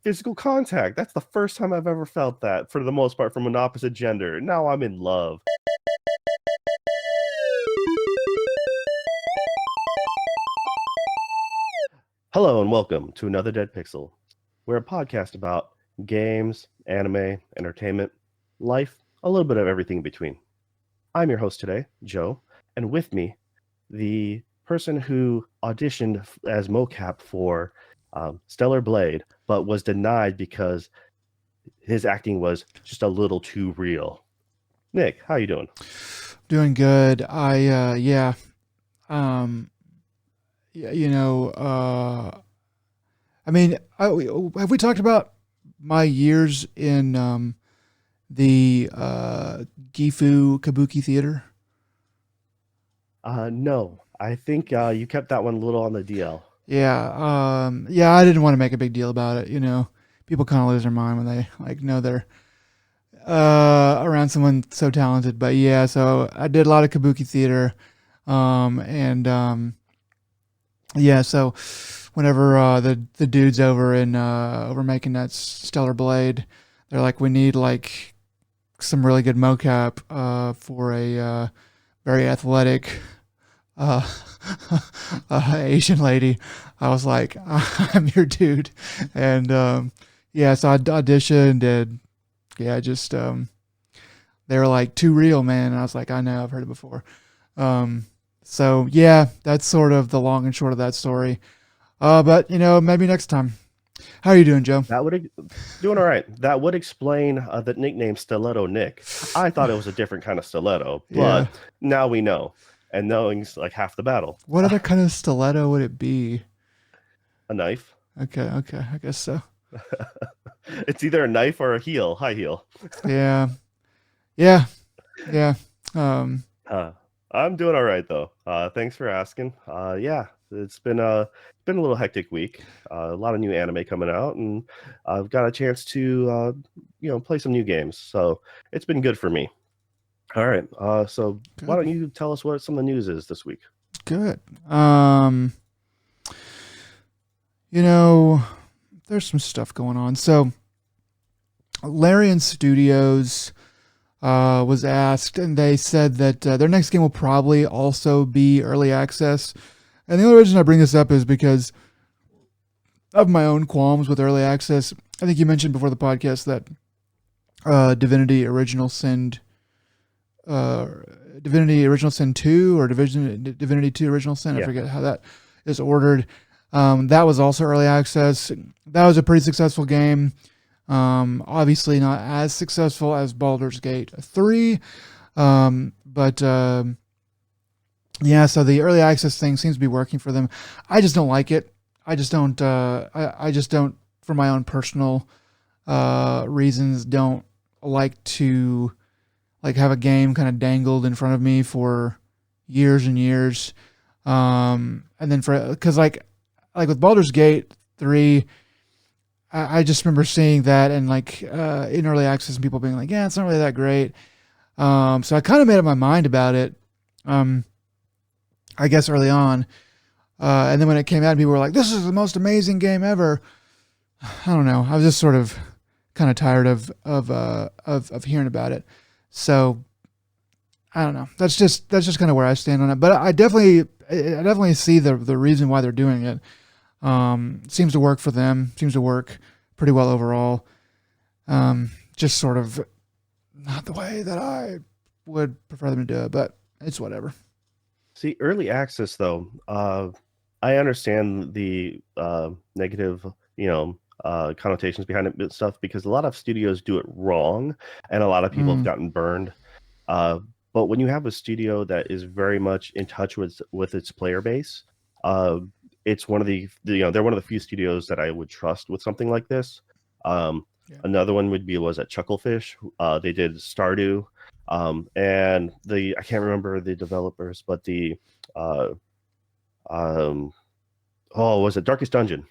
physical contact. That's the first time I've ever felt that, for the most part, from an opposite gender. Now I'm in love. Hello and welcome to another Dead Pixel. We're a podcast about games, anime, entertainment, life, a little bit of everything in between. I'm your host today, Joe, and with me, the person who auditioned as mocap for Stellar Blade, but was denied because his acting was just a little too real. Nick, how you doing? Doing good. Um yeah, I mean, have we talked about my years in the Gifu Kabuki Theater? No, I think you kept that one a little on the DL. Yeah, I didn't want to make a big deal about it, People kind of lose their mind when they know they're around someone so talented. But yeah, so I did a lot of Kabuki theater. And Yeah, so whenever the dudes over making that Stellar Blade, they're like, we need like some really good mocap for a very athletic uh, Asian lady. I was like, I'm your dude, and yeah, so I auditioned, and yeah, just they were like, too real, man. And I was like, I know, I've heard it before. Um, so yeah, that's sort of the long and short of that story. But maybe next time. How are you doing, Joe? That would doing all right. That would explain the nickname Stiletto Nick. I thought it was a different kind of stiletto, Yeah. but now we know, and knowing's like half the battle. What other kind of stiletto would it be? A knife. Okay, I guess so. It's either a knife or a heel, high heel. Yeah, yeah, yeah. Um, Uh, I'm doing all right though. Thanks for asking. Yeah, it's been a little hectic week. A lot of new anime coming out, and I've got a chance to play some new games. So it's been good for me. All right. So why good, don't you tell us what some of the news is this week? good. Um, you know, there's some stuff going on. So, Larian Studios was asked, and they said that their next game will probably also be early access. And the only reason I bring this up is because of my own qualms with early access. I think you mentioned before the podcast that Divinity Original Sin, uh, Divinity Original Sin 2 or Divinity 2 Original Sin. I Yeah. forget how that is ordered. That was also early access. That was a pretty successful game. Obviously not as successful as Baldur's Gate 3. But Yeah, so the early access thing seems to be working for them. I just don't like it. I just don't. I just don't, for my own personal reasons, don't like to have a game kind of dangled in front of me for years and years. And then for because with Baldur's Gate 3, I just remember seeing that and in early access and people being like, yeah, it's not really that great. So I kind of made up my mind about it. Um, I guess early on, and then when it came out, people were like, "This is the most amazing game ever." I don't know. I was just sort of kind of tired of hearing about it. So I don't know. That's just kind of where I stand on it. But I definitely see the reason why they're doing it. Seems to work for them. Seems to work pretty well overall. Just sort of not the way that I would prefer them to do it, but it's whatever. See, early access though, I understand the negative, connotations behind it and stuff because a lot of studios do it wrong, and a lot of people have Mm, gotten burned. Uh, but when you have a studio that is very much in touch with its player base, uh, it's one of they're one of the few studios that I would trust with something like this. Um, yeah. Another one was at Chucklefish. They did Stardew, and the I can't remember the developers, but the uh, um, oh, was it Darkest Dungeon?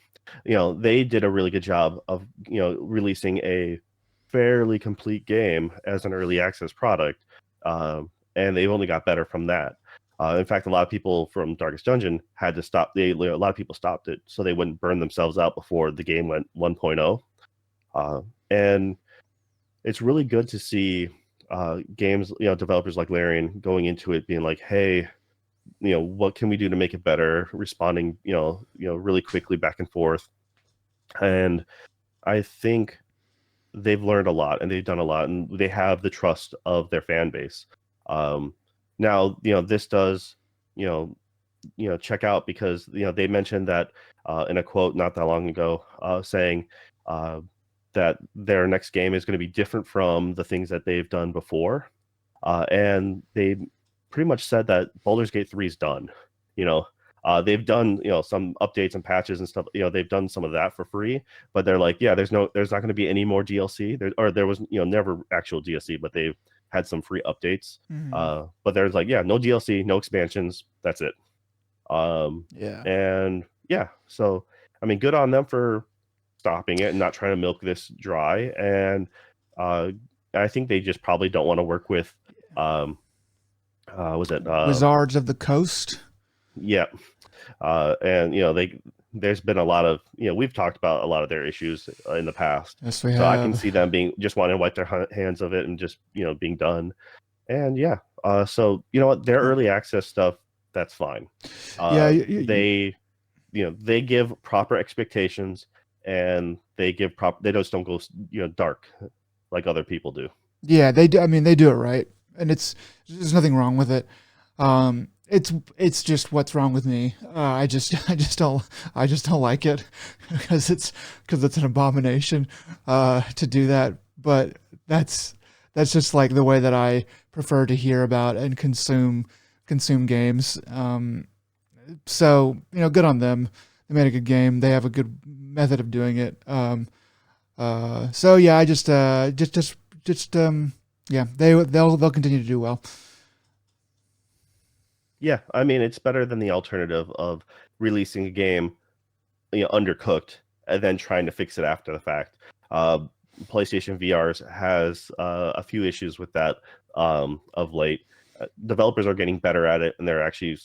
They did a really good job of releasing a fairly complete game as an early access product, and they've only got better from that. In fact, a lot of people from Darkest Dungeon had to stop. A lot of people stopped it so they wouldn't burn themselves out before the game went 1.0. And it's really good to see games, developers like Larian going into it being like, hey, what can we do to make it better? Responding, really quickly back and forth. And I think they've learned a lot and they've done a lot and they have the trust of their fan base. Um, Now, this does, you know, check out because they mentioned that in a quote not that long ago, saying uh, that their next game is going to be different from the things that they've done before, and they pretty much said that Baldur's Gate 3 is done. You know, they've done some updates and patches and stuff. They've done some of that for free, but they're like, yeah, there's not going to be any more DLC. There was never actual DLC, but they've had some free updates. Mhm. But there's like, yeah, no DLC, no expansions. That's it. Yeah. And yeah, so I mean, good on them for stopping it and not trying to milk this dry. And uh, I think they just probably don't want to work with, um, was it, Wizards of the Coast. yeah, and there's been a lot of we've talked about a lot of their issues in the past, Yes, we so I can have. see them being just wanting to wipe their hands of it and just being done. And yeah, so you know what, their early access stuff, that's fine. Yeah, They they give proper expectations and they give they just don't go dark like other people do. yeah, they do. I mean, they do it right, and there's nothing wrong with it. It's just what's wrong with me. I just don't like it because it's an abomination to do that. But that's just like the way that I prefer to hear about and consume games. So good on them. They made a good game. They have a good method of doing it. So yeah, I just yeah, they'll continue to do well. Yeah, I mean, it's better than the alternative of releasing a game undercooked and then trying to fix it after the fact. uh, PlayStation VRs has a few issues with that of late. Developers are getting better at it and they're actually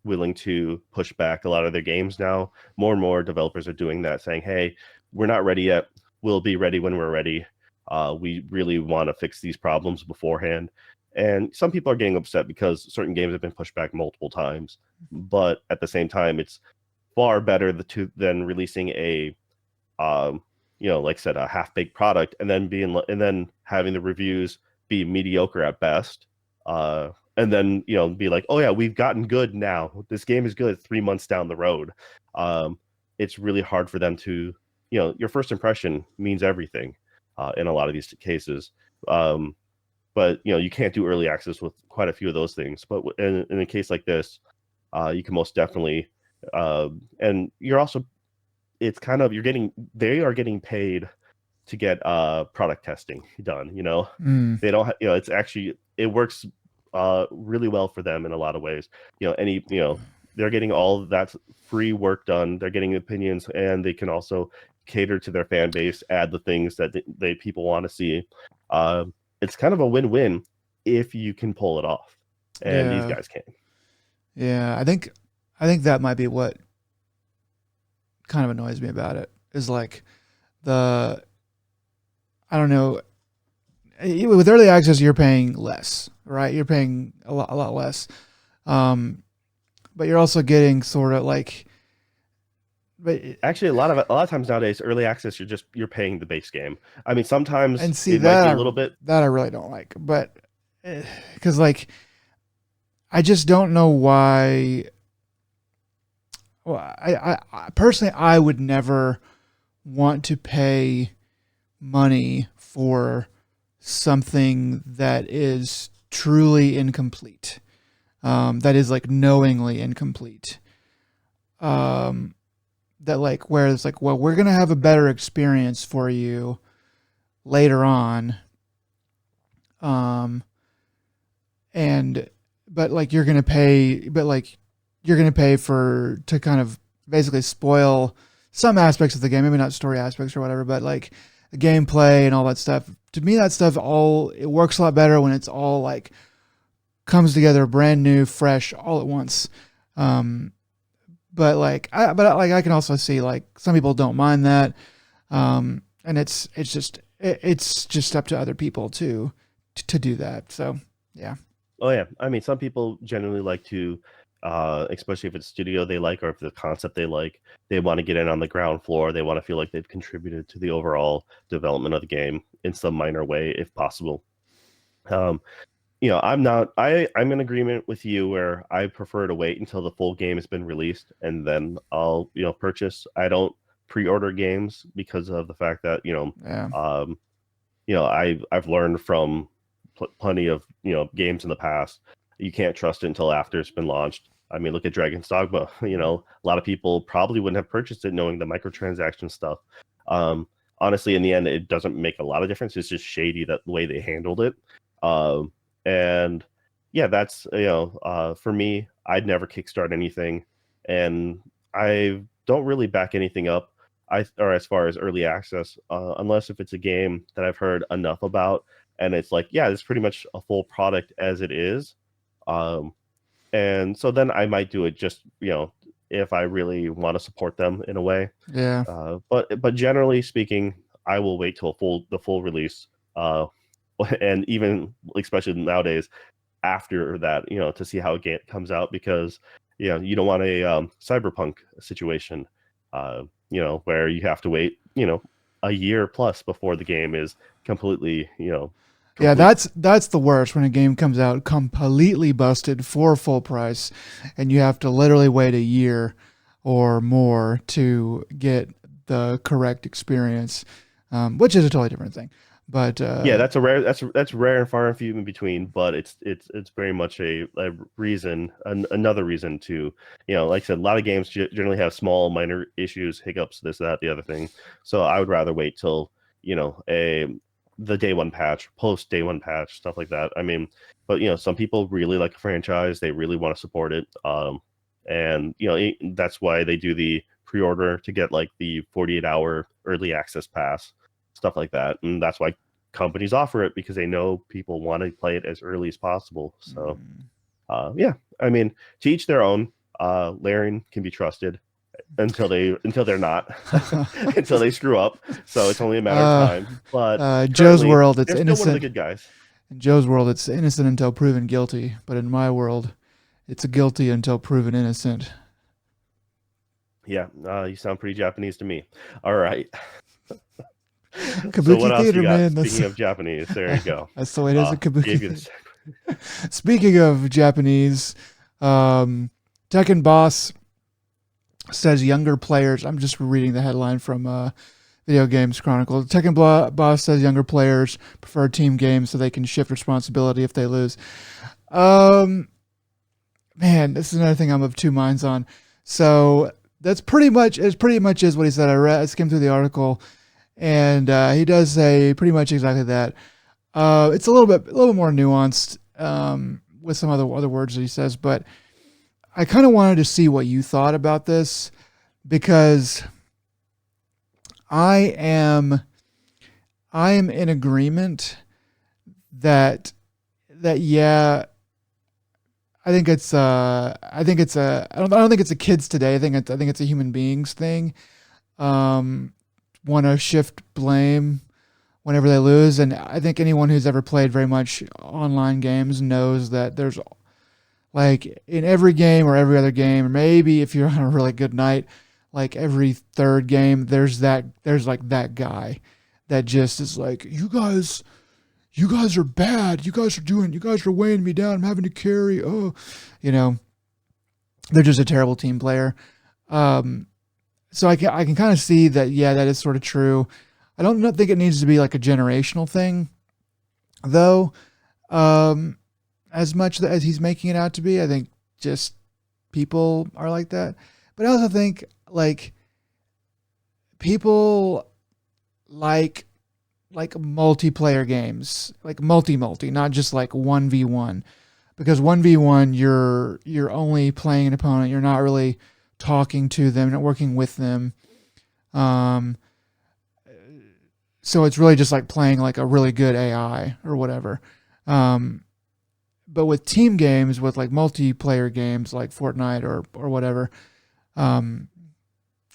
willing to push back a lot of their games now. More and more developers are doing that, saying, hey, we're not ready yet, we'll be ready when we're ready. We really want to fix these problems beforehand. And some people are getting upset because certain games have been pushed back multiple times, but at the same time, it's far better than releasing a like I said, a half-baked product and then having the reviews be mediocre at best, and then be like, oh yeah, we've gotten good now, this game is good 3 months down the road. It's really hard for them to, your first impression means everything in a lot of these cases. But you can't do early access with quite a few of those things, but in a case like this, you can most definitely, and you're also, it's kind of, they are getting paid to get product testing done. Mm, They don't it's actually, it works really well for them in a lot of ways. They're getting all of that free work done, they're getting opinions, and they can also cater to their fan base, add the things that they people want to see. It's kind of a win-win if you can pull it off, and these yeah, guys can. yeah. I think that might be what kind of annoys me about it is like the I don't know. With early access, you're paying less, right? You're paying a lot less, um, but you're also getting sort of like, but Actually, a lot of times nowadays, early access, you're paying the base game. I mean, sometimes and see it might that be a little bit. I really don't like, but because like I just don't know why. Well, I personally I would never want to pay money for something that is truly incomplete. That is like knowingly incomplete. Um, that like where it's like, well, we're gonna have a better experience for you later on. Um, and but like you're gonna pay for to kind of basically spoil some aspects of the game, maybe not story aspects or whatever, but like the gameplay and all that stuff. To me, that stuff all it works a lot better when it's all like comes together brand new, fresh, all at once. Um, but like I can also see like some people don't mind that. and it's just up to other people to do that. So yeah, Oh yeah, I mean, some people generally like to, especially if it's studio they like or if the concept they like, they want to get in on the ground floor. They want to feel like they've contributed to the overall development of the game in some minor way, if possible. Um, I'm not. I'm in agreement with you where I prefer to wait until the full game has been released and then I'll purchase. I don't pre-order games because of the fact that yeah, um, I've learned from plenty of games in the past. You can't trust it until after it's been launched. I mean, look at Dragon's Dogma. A lot of people probably wouldn't have purchased it knowing the microtransaction stuff. Honestly, in the end, it doesn't make a lot of difference. It's just shady that the way they handled it. Um, and yeah, that's for me, I'd never kickstart anything, and I don't really back anything up. Or as far as early access, unless if it's a game that I've heard enough about, and it's like, yeah, it's pretty much a full product as it is. Um, and so then I might do it just if I really want to support them in a way. yeah. But generally speaking, I will wait till the full release. And even especially nowadays after that, to see how it comes out because you don't want a cyberpunk situation, where you have to wait, a year plus before the game is completely, Yeah, complete. that's the worst when a game comes out completely busted for full price, and you have to literally wait a year or more to get the correct experience, which is a totally different thing. But Yeah, that's rare and far and few in between, but it's very much a reason, another reason to, like I said, a lot of games generally have small minor issues, hiccups, this, that, the other thing. So I would rather wait till a the day one patch, post day one patch, stuff like that. I mean, but some people really like a franchise, they really want to support it, and that's why they do the pre-order to get like the 48-hour early access pass, stuff like that, and that's why companies offer it because they know people want to play it as early as possible. So, yeah, I mean, to each their own. Larian can be trusted until they're not, until they screw up. So it's only a matter of uh, time. But Joe's currently, world, it's they're still one of the innocent. good guys. In Joe's world, it's innocent until proven guilty. But in my world, it's guilty until proven innocent. Yeah, you sound pretty Japanese to me. All right. So Kabuki what else you theater, got? man. That's Speaking of Japanese, there you go. that's the way it is at Kabuki Gave you theater. this. Speaking of Japanese, Tekken Boss says younger players. I'm just reading the headline from Video Games Chronicle. Boss says younger players prefer team games so they can shift responsibility if they lose. Um, Man, this is another thing I'm of two minds on. So that's pretty much is what he said. I skimmed through the article, and he does say pretty much exactly that. It's a little bit more nuanced with some other words that he says, but I kind of wanted to see what you thought about this because I am in agreement that yeah, I think it's I don't think it's a kids today. I think it's a human beings thing. Want to shift blame whenever they lose, and I think anyone who's ever played very much online games knows that there's like in every game or every other game, or maybe if you're on a really good night, like every third game, there's like that guy that just is like, you guys are bad. You guys are weighing me down. I'm having to carry. Oh, you know, they're just a terrible team player. So I can kind of see that. Yeah, that is sort of true. I don't think it needs to be like a generational thing, though. As much as he's making it out to be, I think just people are like that. But I also think like people like multiplayer games, like multi, not just like 1v1. Because 1v1 you're only playing an opponent, you're not really talking to them, not working with them. Um so it's really just like playing like a really good AI or whatever. But with team games, with like multiplayer games like Fortnite or whatever, I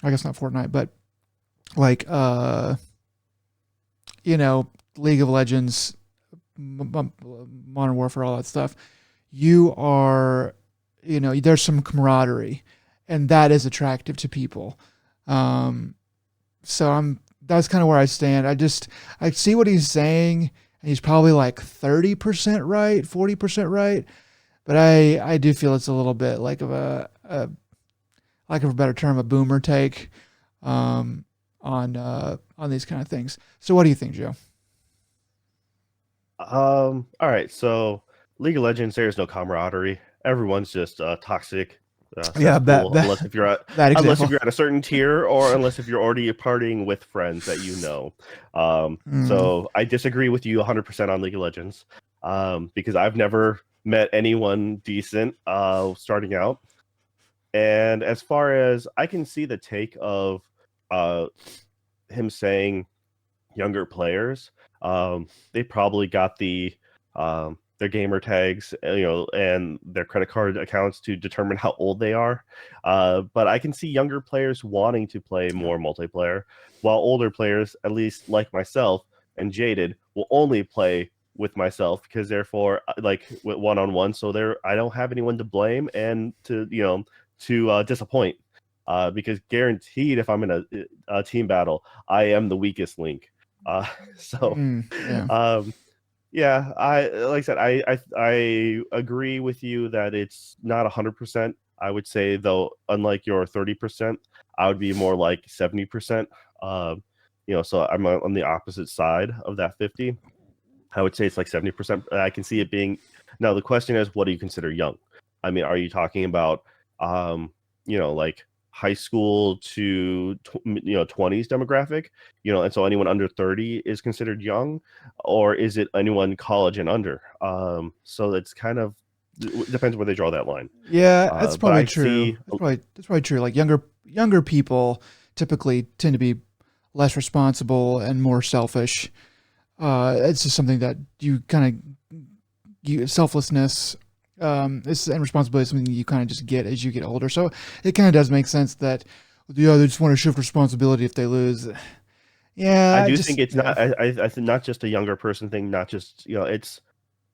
guess not Fortnite, but like League of Legends, Modern Warfare, all that stuff, you are, there's some camaraderie, and that is attractive to people. Um, so that's kind of where I stand. I see what he's saying, and he's probably like 30% right, 40% right, but I do feel it's a little bit like of a lack of a better term, a boomer take um, on these kind of things. So what do you think, Joe? All right. So League of Legends, there's no camaraderie. Everyone's just toxic, Yeah, cesspool. Unless if you're at that unless if example. you're at a certain tier, or unless if you're already partying with friends that you know. Mm, So I disagree with you 100% on League of Legends. Because I've never met anyone decent starting out. And as far as I can see the take of uh him saying younger players, they probably got their gamer tags, and their credit card accounts to determine how old they are. But I can see younger players wanting to play yeah. more multiplayer, while older players, at least like myself and Jaded, will only play with myself because therefore, like one on one, so there I don't have anyone to blame and to disappoint. Because guaranteed, if I'm in a team battle, I am the weakest link. So, Yeah. um, yeah, I like I said, I agree with you that it's not 100%. I would say though, unlike your 30%, I would be more like 70%. So I'm on the opposite side of that 50. I would say it's like 70%. I can see it being. Now the question is, what do you consider young? I mean, are you talking about, like high school to 20s demographic, and so anyone under 30 is considered young, or is it anyone college and under? So it's kind of it depends where they draw that line. Yeah, that's But probably I true. see, That's probably true. Like younger people typically tend to be less responsible and more selfish. It's just something that you kind of selflessness and responsibility is something you kind of just get as you get older. So it kind of does make sense that they just want to shift responsibility if they lose. I Yeah, do think just it's yeah. not. I think not just a younger person thing, not just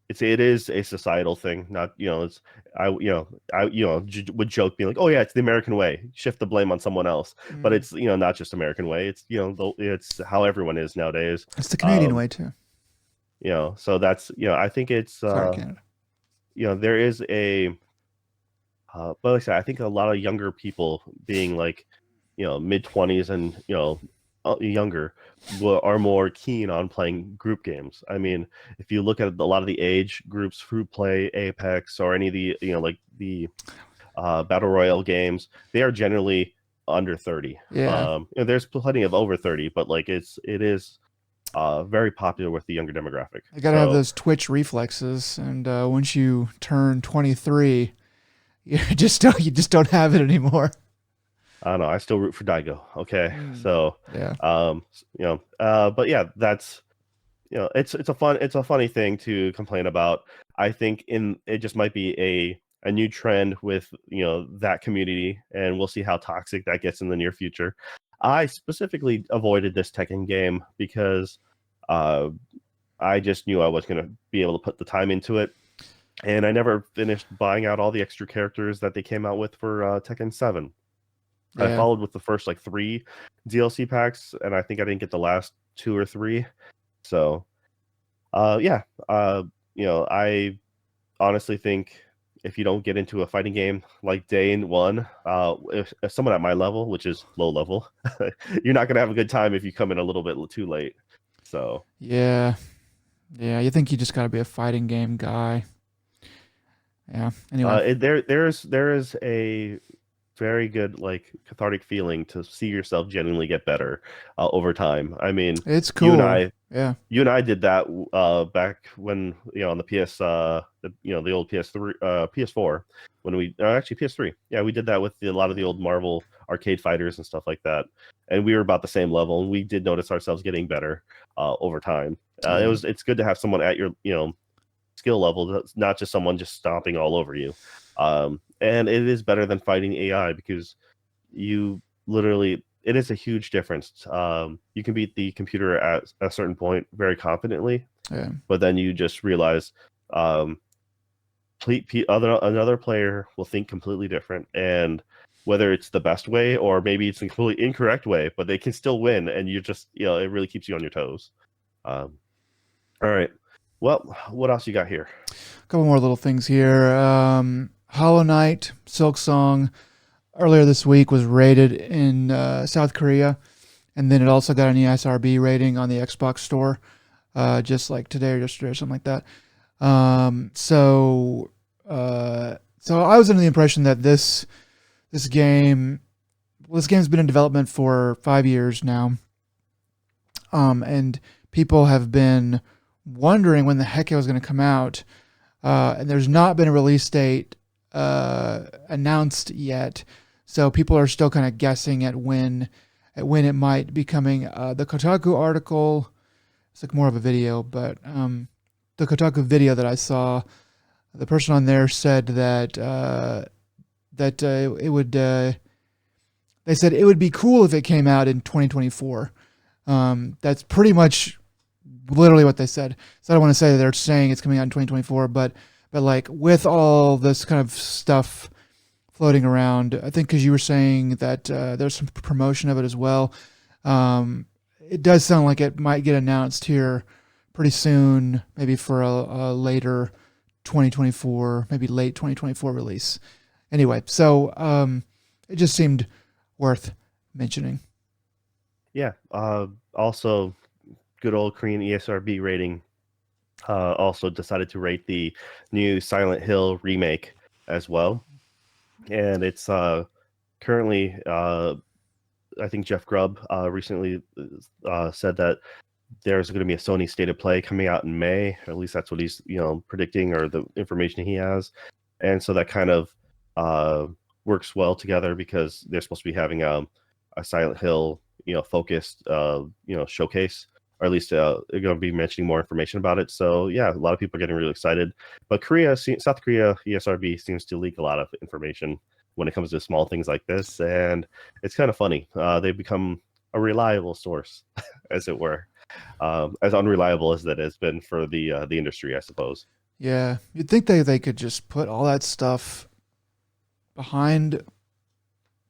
it is a societal thing. Not it's I would joke being like, oh yeah, it's the American way. Shift the blame on someone else, but Mm. it's not just American way. It's it's how everyone is nowadays. It's the Canadian Um, way too. so that's I think it's Sorry, Canada. there is a but like I said, I think a lot of younger people being like mid 20s and younger are more keen on playing group games. I mean, if you look at a lot of the age groups who play Apex or any of the like the battle royale games, they are generally under 30. Yeah, There's plenty of over 30, but like it is very popular with the younger demographic. I gotta have So those twitch reflexes, and once you turn 23, you just don't have it anymore. I don't know. I still root for Daigo. Okay, Mm. so Yeah, but yeah, that's it's a funny thing to complain about. I think in it just might be a new trend with that community, and we'll see how toxic that gets in the near future. I specifically avoided this Tekken game because uh, I just knew I was going to be able to put the time into it, and I never finished buying out all the extra characters that they came out with for Tekken 7. I yeah. followed with the first like three DLC packs, and I think I didn't get the last two or three. So yeah, I honestly think if you don't get into a fighting game like day one, if someone at my level, which is low level, you're not gonna have a good time if you come in a little bit too late. So Yeah, yeah. You think you just gotta be a fighting game guy. Yeah. Anyway, there is a very good like cathartic feeling to see yourself genuinely get better over time. I mean, it's you and cool. I Yeah. you and I did that back when on the PS the old PS3 PS4 when we actually PS3. Yeah, we did that with a lot of the old Marvel arcade fighters and stuff like that. And we were about the same level, and we did notice ourselves getting better over time. Yeah. It's good to have someone at your skill level, that's not just someone just stomping all over you. And it is better than fighting AI because you literally it is a huge difference. You can beat the computer at a certain point very confidently, Yeah. but then you just realize um, another player will think completely different, and whether it's the best way or maybe it's a completely incorrect way, but they can still win, and you just it really keeps you on your toes. Um, all right, well, what else you got here? A couple more little things here. Hollow Knight, Silk Song, earlier this week was rated in South Korea, and then it also got an ESRB rating on the Xbox Store, just like today or yesterday or something like that. So I was under the impression that this game's been in development for 5 years now, and people have been wondering when the heck it was going to come out, and there's not been a release date announced yet, so people are still kind of guessing at when it might be coming. The Kotaku article, it's like more of a video, but the Kotaku video that I saw, the person on there said that it would. They said it would be cool if it came out in 2024. That's pretty much literally what they said. So I don't want to say that they're saying it's coming out in 2024, but like with all this kind of stuff floating around, I think because you were saying that there's some promotion of it as well. It does sound like it might get announced here pretty soon, maybe for a later 2024, maybe late 2024 release. Anyway, so it just seemed worth mentioning. Yeah. Also, good old Korean ESRB rating. Also decided to rate the new Silent Hill remake as well, and it's currently. I think Jeff Grubb recently said that there's going to be a Sony State of Play coming out in May. At least that's what he's predicting, or the information he has, and so that kind of works well together because they're supposed to be having a Silent Hill focused showcase, or at least they're going to be mentioning more information about it. So yeah, a lot of people are getting really excited. But South Korea ESRB seems to leak a lot of information when it comes to small things like this, and it's kind of funny. They've become a reliable source, as it were, as unreliable as that has been for the industry, I suppose. Yeah, you'd think they could just put all that stuff behind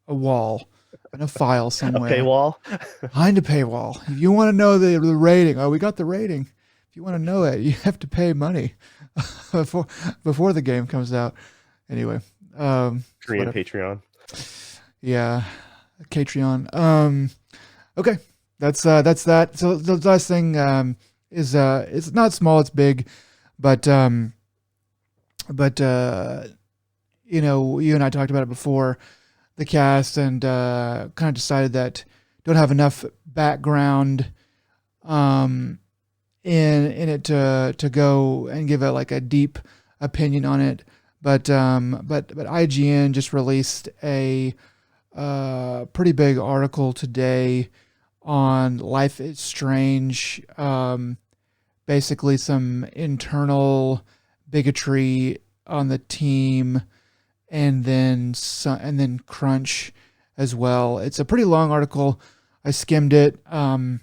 a wall in a file somewhere. A paywall? Behind a paywall. If you want to know the rating, we got the rating. If you want to know it, you have to pay money before the game comes out. Anyway, Korean Patreon. Yeah, Patreon. Okay, that's that. So the last thing is it's not small, it's big, but you and I talked about it before the cast, and kind of decided that don't have enough background in it to go and give a deep opinion on it. But IGN just released a pretty big article today on Life is Strange. Basically, some internal bigotry on the team, and then crunch as well. It's a pretty long article. I skimmed it. It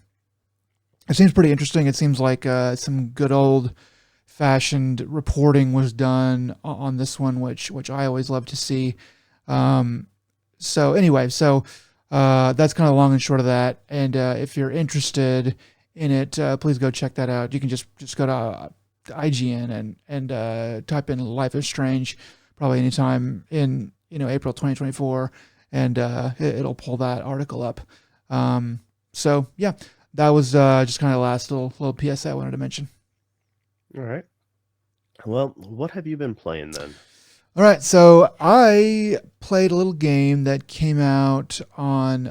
seems pretty interesting. It seems like some good old-fashioned reporting was done on this one, which I always love to see. So anyway, that's kind of long and short of that. And if you're interested in it, please go check that out. You can just go to IGN and type in Life is Strange, probably anytime in April 2024, and it'll pull that article up. So yeah, that was just kind of the last little PSA I wanted to mention. All right. Well, what have you been playing then? All right, so I played a little game that came out on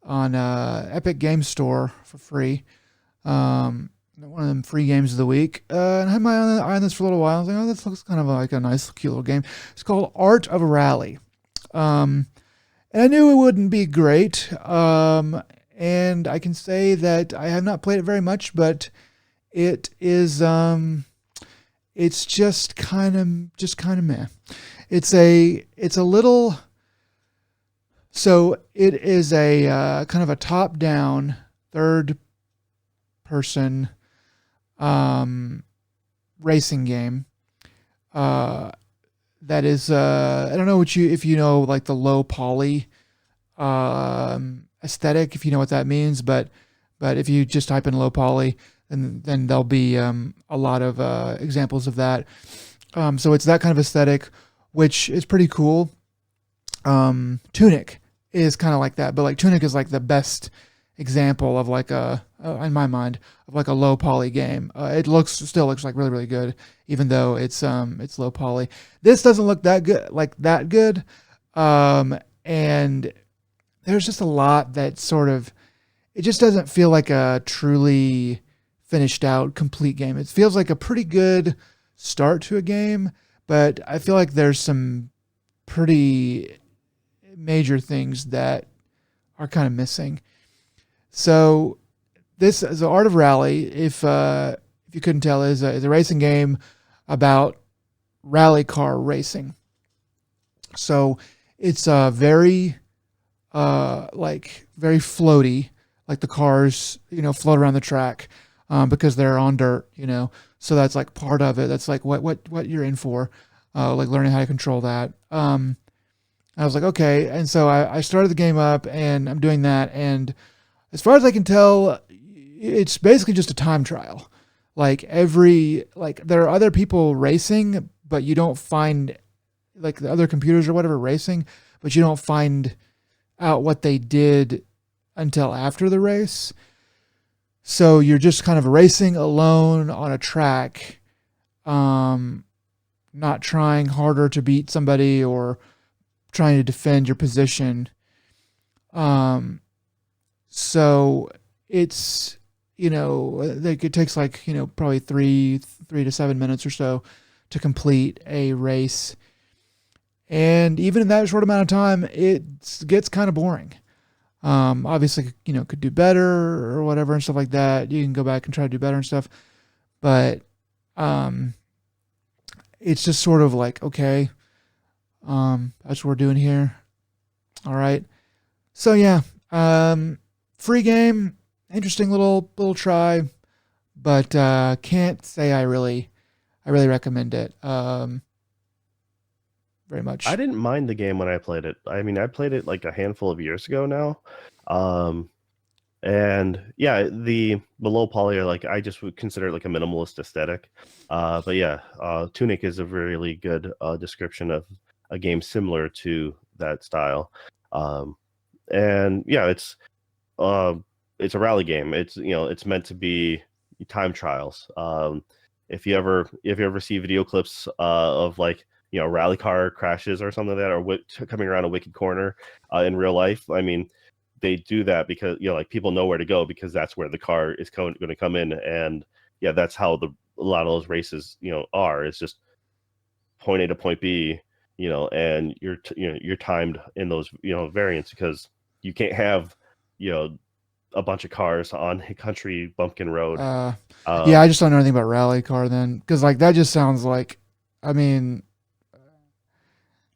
Epic Game Store for free. One of them free games of the week. And I had my eye on this for a little while. I was like, oh, this looks kind of like a nice, cute little game. It's called Art of Rally. And I knew it wouldn't be great. And I can say that I have not played it very much, but it is it's just kind of meh. It's a little So it is a kind of a top-down, third-person um, racing game. Uh, that is, I don't know what you if you know like the low poly aesthetic, if you know what that means, but if you just type in low poly, then there'll be a lot of examples of that. So it's that kind of aesthetic, which is pretty cool. Tunic is kind of like that, but like Tunic is like the best example of like a in my mind of like a low poly game. It still looks like really really good, even though it's low poly. This doesn't look that good, like that good, and there's just a lot that sort of it just doesn't feel like a truly finished out complete game. It feels like a pretty good start to a game, but I feel like there's some pretty major things that are kind of missing. So this is the Art of Rally. If you couldn't tell, is a racing game about rally car racing. So it's very like very floaty, like the cars float around the track because they're on dirt. So that's like part of it. That's like what you're in for, like learning how to control that. I was like, okay. And so I started the game up and I'm doing that. And as far as I can tell, it's basically just a time trial. Like there are other people racing, but you don't find like the other computers or whatever racing, but you don't find out what they did until after the race. So you're just kind of racing alone on a track, not trying harder to beat somebody or trying to defend your position. Um, so it's like it takes like probably 3 to 7 minutes or so to complete a race, and even in that short amount of time, it gets kind of boring. Obviously, could do better or whatever and stuff like that. You can go back and try to do better and stuff, but um, it's just sort of like okay, that's what we're doing here. All right. So yeah, free game, interesting little try, but can't say I really recommend it very I much. didn't mind the game when I played it. I mean, I played it like a handful of years ago now. Um, and yeah, the low poly are like I just would consider it like a minimalist aesthetic. But yeah, Tunic is a really good description of a game similar to that style. Um, and yeah, uh, it's a rally game. It's meant to be time trials. If you ever see video clips of like a rally car crashes or something like that, or coming around a wicked corner in real life, I mean, they do that because like people know where to go because that's where the car is going to come in, and yeah, that's how a lot of those races are. It's just point A to point B, and you're timed in those variants because you can't have you know a bunch of cars on a country bumpkin road. Uh, yeah, I Um, just don't know anything about rally car then, because like that just sounds like, I mean,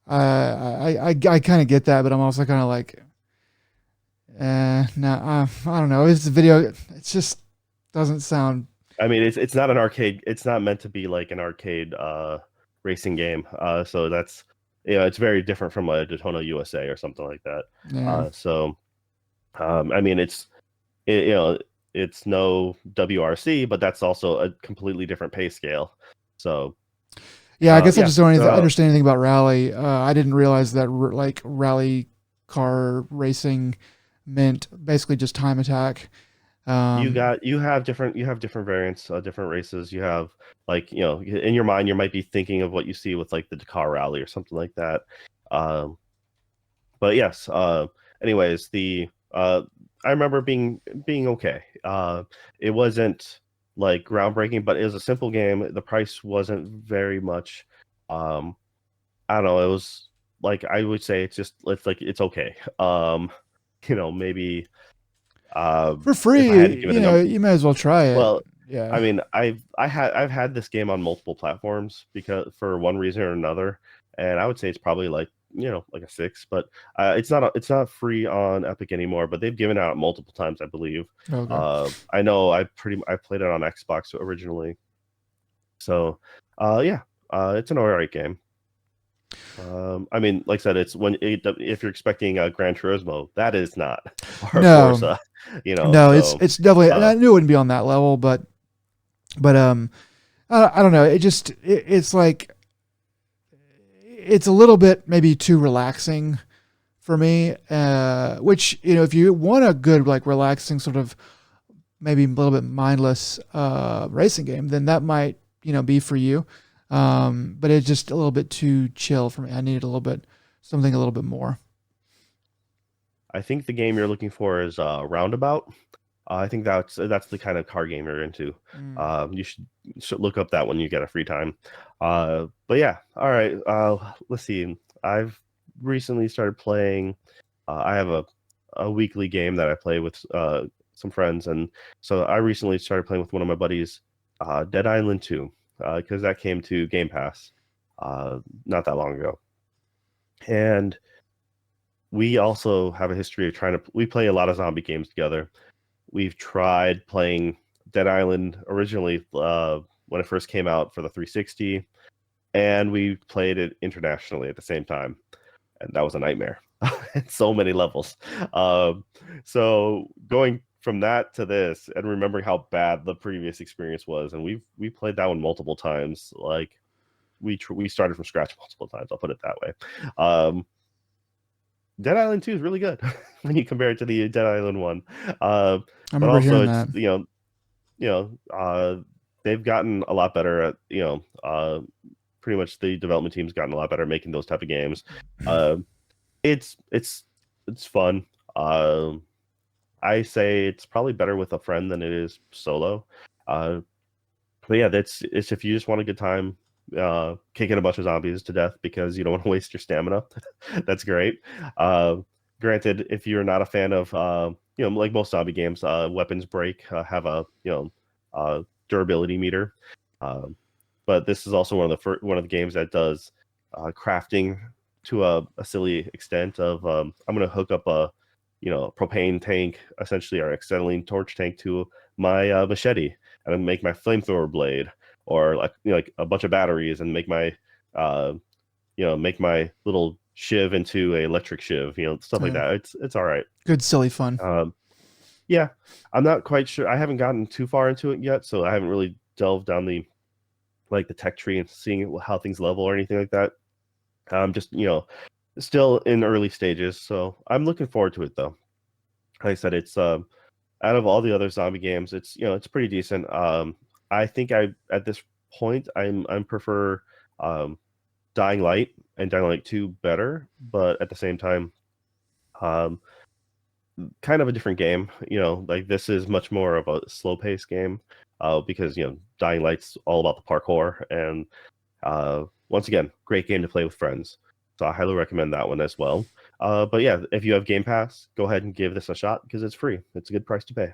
I kind of get that, but I'm also kind of like, no, I don't know. It's a video. It just doesn't sound. I mean, it's not an arcade. It's not meant to be like an arcade racing game. So that's it's very different from a Daytona USA or something like that. Yeah, So I mean, it, you know it's no WRC, but that's also a completely different pay scale. So yeah. I guess I yeah, just don't understand anything about rally. I didn't realize that like rally car racing meant basically just time attack. Um, you have different variants, different races. You have like in your mind you might be thinking of what you see with like the Dakar Rally or something like that. Um, but yes, anyways, the I remember being okay. It wasn't like groundbreaking, but it was a simple game. The price wasn't very much. Um, I don't know. It was like I would say it's okay. Maybe for if I had to free, give it a number. you might as well try it. Well, I Yeah. mean, I've had this game on multiple platforms because for one reason or another, and I would say it's probably like like a 6, but it's not free on Epic anymore, but they've given it out multiple times, I believe. Okay. I know I played it on Xbox originally. So, yeah, it's an alright game. I mean, like I said, it's if you're expecting Gran Turismo, that is not, or No, Forza, no, so it's definitely. uh I knew it wouldn't be on that level, but I don't know. It's like it's a little bit maybe too relaxing for me. Which if you want a good like relaxing sort of maybe a little bit mindless racing game, then that might be for you. But it's just a little bit too chill for me. I needed a little bit something a little bit more. I think the game you're looking for is Roundabout. I think that's the kind of car game you're into. Mm. You should look up that when you get a free time. But yeah, all right. Let's see. I've recently started playing. I have a weekly game that I play with some friends, and so I recently started playing with one of my buddies, Dead Island 2, because that came to Game Pass not that long ago, and we also have a history of trying to. We play a lot of zombie games together. We've tried playing Dead Island originally when it first came out for the 360, and we played it internationally at the same time, and that was a nightmare. So many levels. Um, so going from that to this, and remembering how bad the previous experience was, and we played that one multiple times. Like we started from scratch multiple times. I'll put it that way. Um, Dead Island 2 is really good when you compare it to the Dead Island 1. I But remember also hearing it's that. you know, they've gotten a lot better at, pretty much the development team's gotten a lot better at making those type of games. Uh, it's fun. I say it's probably better with a friend than it is solo. Uh, but yeah, it's if you just want a good time, kicking a bunch of zombies to death because you don't want to waste your stamina. That's great. Uh, Granted, if you're not a fan of, like most zombie games, weapons break, have a durability meter. Um, but this is also one of the games that does crafting to a silly extent of I'm going to hook up a propane tank essentially or acetylene torch tank to my machete and make my flamethrower blade, or like a bunch of batteries and uh make my little shiv into a electric shiv, stuff like Uh, that. It's all right. Good silly fun. um yeah, I'm not quite sure. I haven't gotten too far into it yet, so I haven't really delved down the tech tree and seeing how things level or anything like that. I'm just still in early stages, so I'm looking forward to it though. Like I said, it's out of all the other zombie games, it's pretty decent. I think I at this point I'm prefer um, Dying Light and Dying Light 2 better, but at the same time, um, kind of a different game. Like this is much more of a slow paced game, because Dying Light's all about the parkour, and once again, great game to play with friends. So I highly recommend that one as well. But yeah, if you have Game Pass, go ahead and give this a shot because it's free. It's a good price to pay.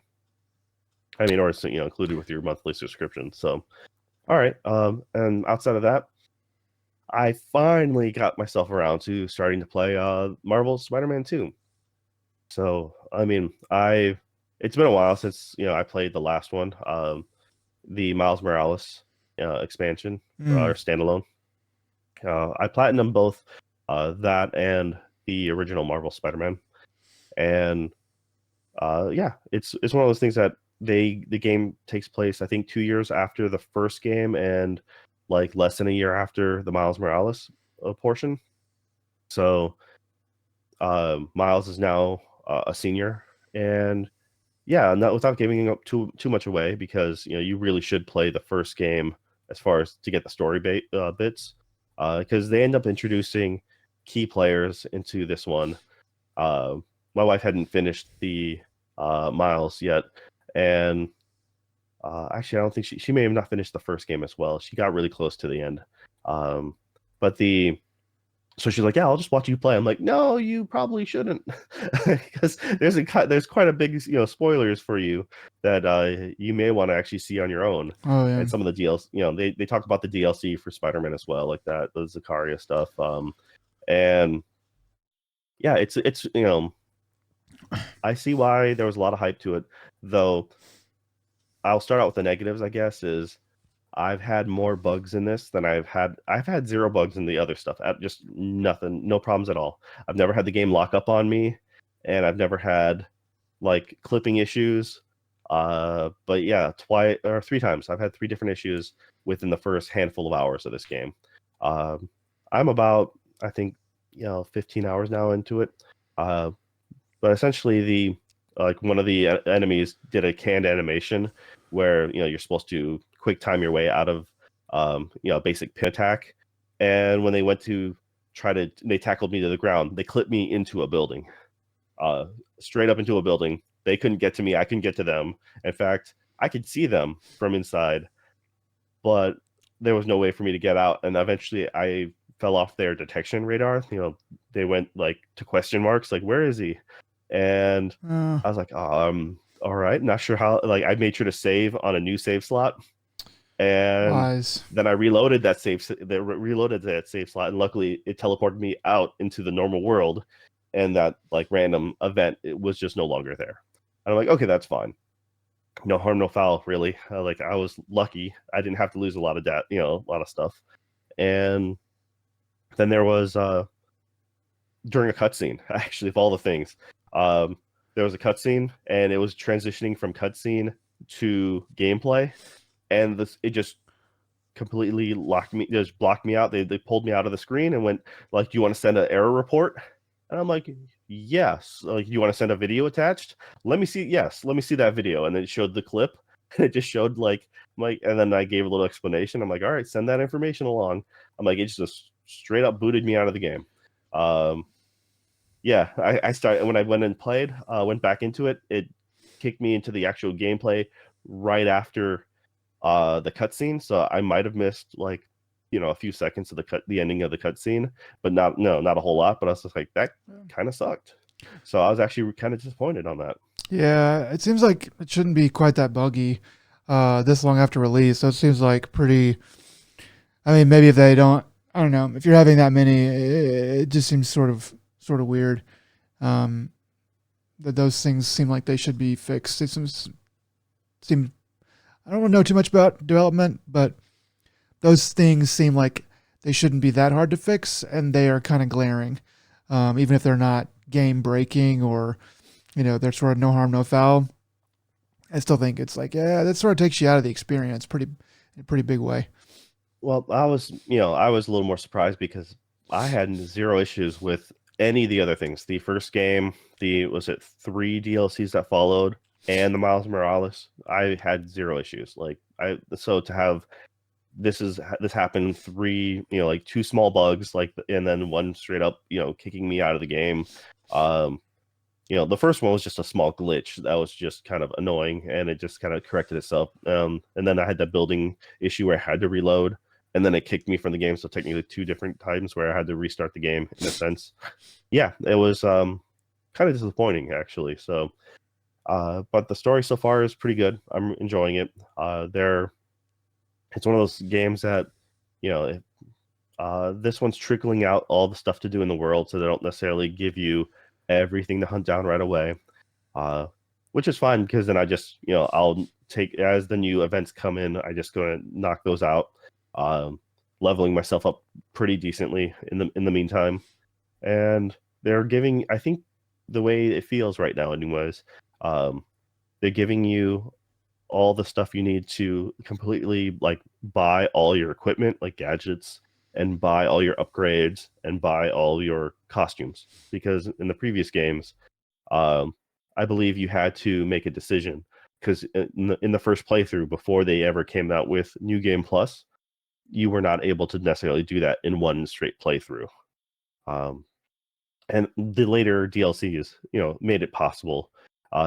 I mean, or it's included with your monthly subscription. So, all right. And outside of that, I finally got myself around to starting to play Marvel's Spider-Man 2. So, I mean, it's been a while since I played the last one, the Miles Morales expansion or Mm. standalone. I platinum both that and the original Marvel Spider-Man, and yeah, it's one of those things that the game takes place, I think, 2 years after the first game and like less than a year after the Miles Morales portion. So Miles is now a senior, and yeah, not without giving up too much away, because you really should play the first game as far as to get the story bits, because they end up introducing key players into this one. Uh, my wife hadn't finished the Miles yet, and actually, I don't think she may have not finished the first game as well. She got really close to the end, um, but the so she's like, "Yeah, I'll just watch you play." I'm like, "No, you probably shouldn't," because there's quite a big spoilers for you that you may want to actually see on your own. Oh yeah. And some of the DLC, they talk about the DLC for Spider-Man as well, like that, the Zakaria stuff. And yeah, it's I see why there was a lot of hype to it, though. I'll start out with the negatives, I guess, is I've had more bugs in this than I've had zero bugs in the other stuff. Just nothing, no problems at all. I've never had the game lock up on me, and I've never had like clipping issues. But yeah, twice or three times I've had three different issues within the first handful of hours of this game. Um, I'm about, I think, 15 hours now into it. Uh, but essentially, the like one of the enemies did a canned animation where you're supposed to quick time your way out of basic pin attack, and when they went to they tackled me to the ground. They clipped me into a building, uh, straight up into a building. They couldn't get to me. I couldn't get to them. In fact, I could see them from inside, but there was no way for me to get out. And eventually, I fell off their detection radar. They went like to question marks, like where is he? And Uh, I was like, all right, not sure how. Like I made sure to save on a new save slot, and wise. then I reloaded reloaded that save slot, and luckily it teleported me out into the normal world, and that like random event it was just no longer there. And I'm like, okay, that's fine. No harm, no foul, really. Like I was lucky; I didn't have to lose a lot of a lot of stuff. And then there was during a cutscene, actually, of all the things, um, there was a cutscene, and it was transitioning from cutscene to gameplay, and this it just completely just blocked me out. They pulled me out of the screen and went like, "Do you want to send an error report?" And I'm like, "Yes." Like, "You want to send a video attached? Let me see. Yes, let me see that video." And then it showed the clip, and it just showed and then I gave a little explanation. I'm like, "All right, send that information along." I'm like, it just straight up booted me out of the game. Um, yeah, I started when I went and played, went back into it. It kicked me into the actual gameplay right after the cutscene, so I might have missed like a few seconds of the ending of the cutscene, but not a whole lot. But I was just like, that kind of sucked. So I was actually kind of disappointed on that. Yeah, it seems like it shouldn't be quite that buggy this long after release. So it seems like pretty. I mean, maybe if they don't, I don't know. If you're having that many, it just seems sort of weird. Um, that those things seem like they should be fixed. It seem I don't know too much about development, but those things seem like they shouldn't be that hard to fix, and they are kind of glaring, even if they're not game breaking or they're sort of no harm, no foul. I still think it's like, yeah, that sort of takes you out of the experience in a pretty big way. Well, I was a little more surprised because I had zero issues with any of the other things. The first game, the was it three DLCs that followed, and the Miles Morales, I had zero issues. Like I so to have this happened three, like two small bugs, like, and then one straight up, kicking me out of the game. Um, the first one was just a small glitch that was just kind of annoying, and it just kind of corrected itself. And then I had that building issue where I had to reload, and then it kicked me from the game. So technically, two different times where I had to restart the game in a sense. Yeah, it was kind of disappointing actually. So, but the story so far is pretty good. I'm enjoying it. It's one of those games that, you know, this one's trickling out all the stuff to do in the world, so they don't necessarily give you everything to hunt down right away, uh, which is fine because then I just, I'll take as the new events come in, I just go and knock those out, um, leveling myself up pretty decently in the meantime. And they're giving, I think, the way it feels right now, anyways, um, they're giving you all the stuff you need to completely like buy all your equipment, like gadgets, and buy all your upgrades and buy all your costumes. Because in the previous games, um, I believe you had to make a decision because in the first playthrough, before they ever came out with New Game Plus, you were not able to necessarily do that in one straight playthrough. Um, and the later DLCs, made it possible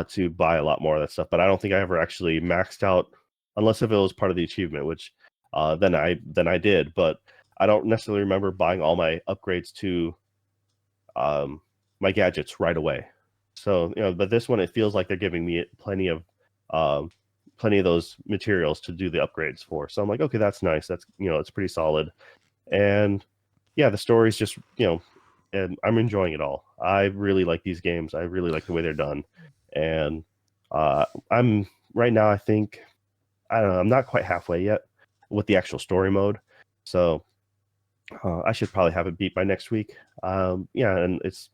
to buy a lot more of that stuff. But I don't think I ever actually maxed out, unless if it was part of the achievement, which then I did. But I don't necessarily remember buying all my upgrades to um, my gadgets right away. So but this one it feels like they're giving me um, plenty of those materials to do the upgrades for. So I'm like, okay, that's nice. That's it's pretty solid. And yeah, the story's just and I'm enjoying it all. I really like these games. I really like the way they're done, and I'm right now. I think I don't know. I'm not quite halfway yet with the actual story mode, so I should probably have it beat by next week. Yeah, and it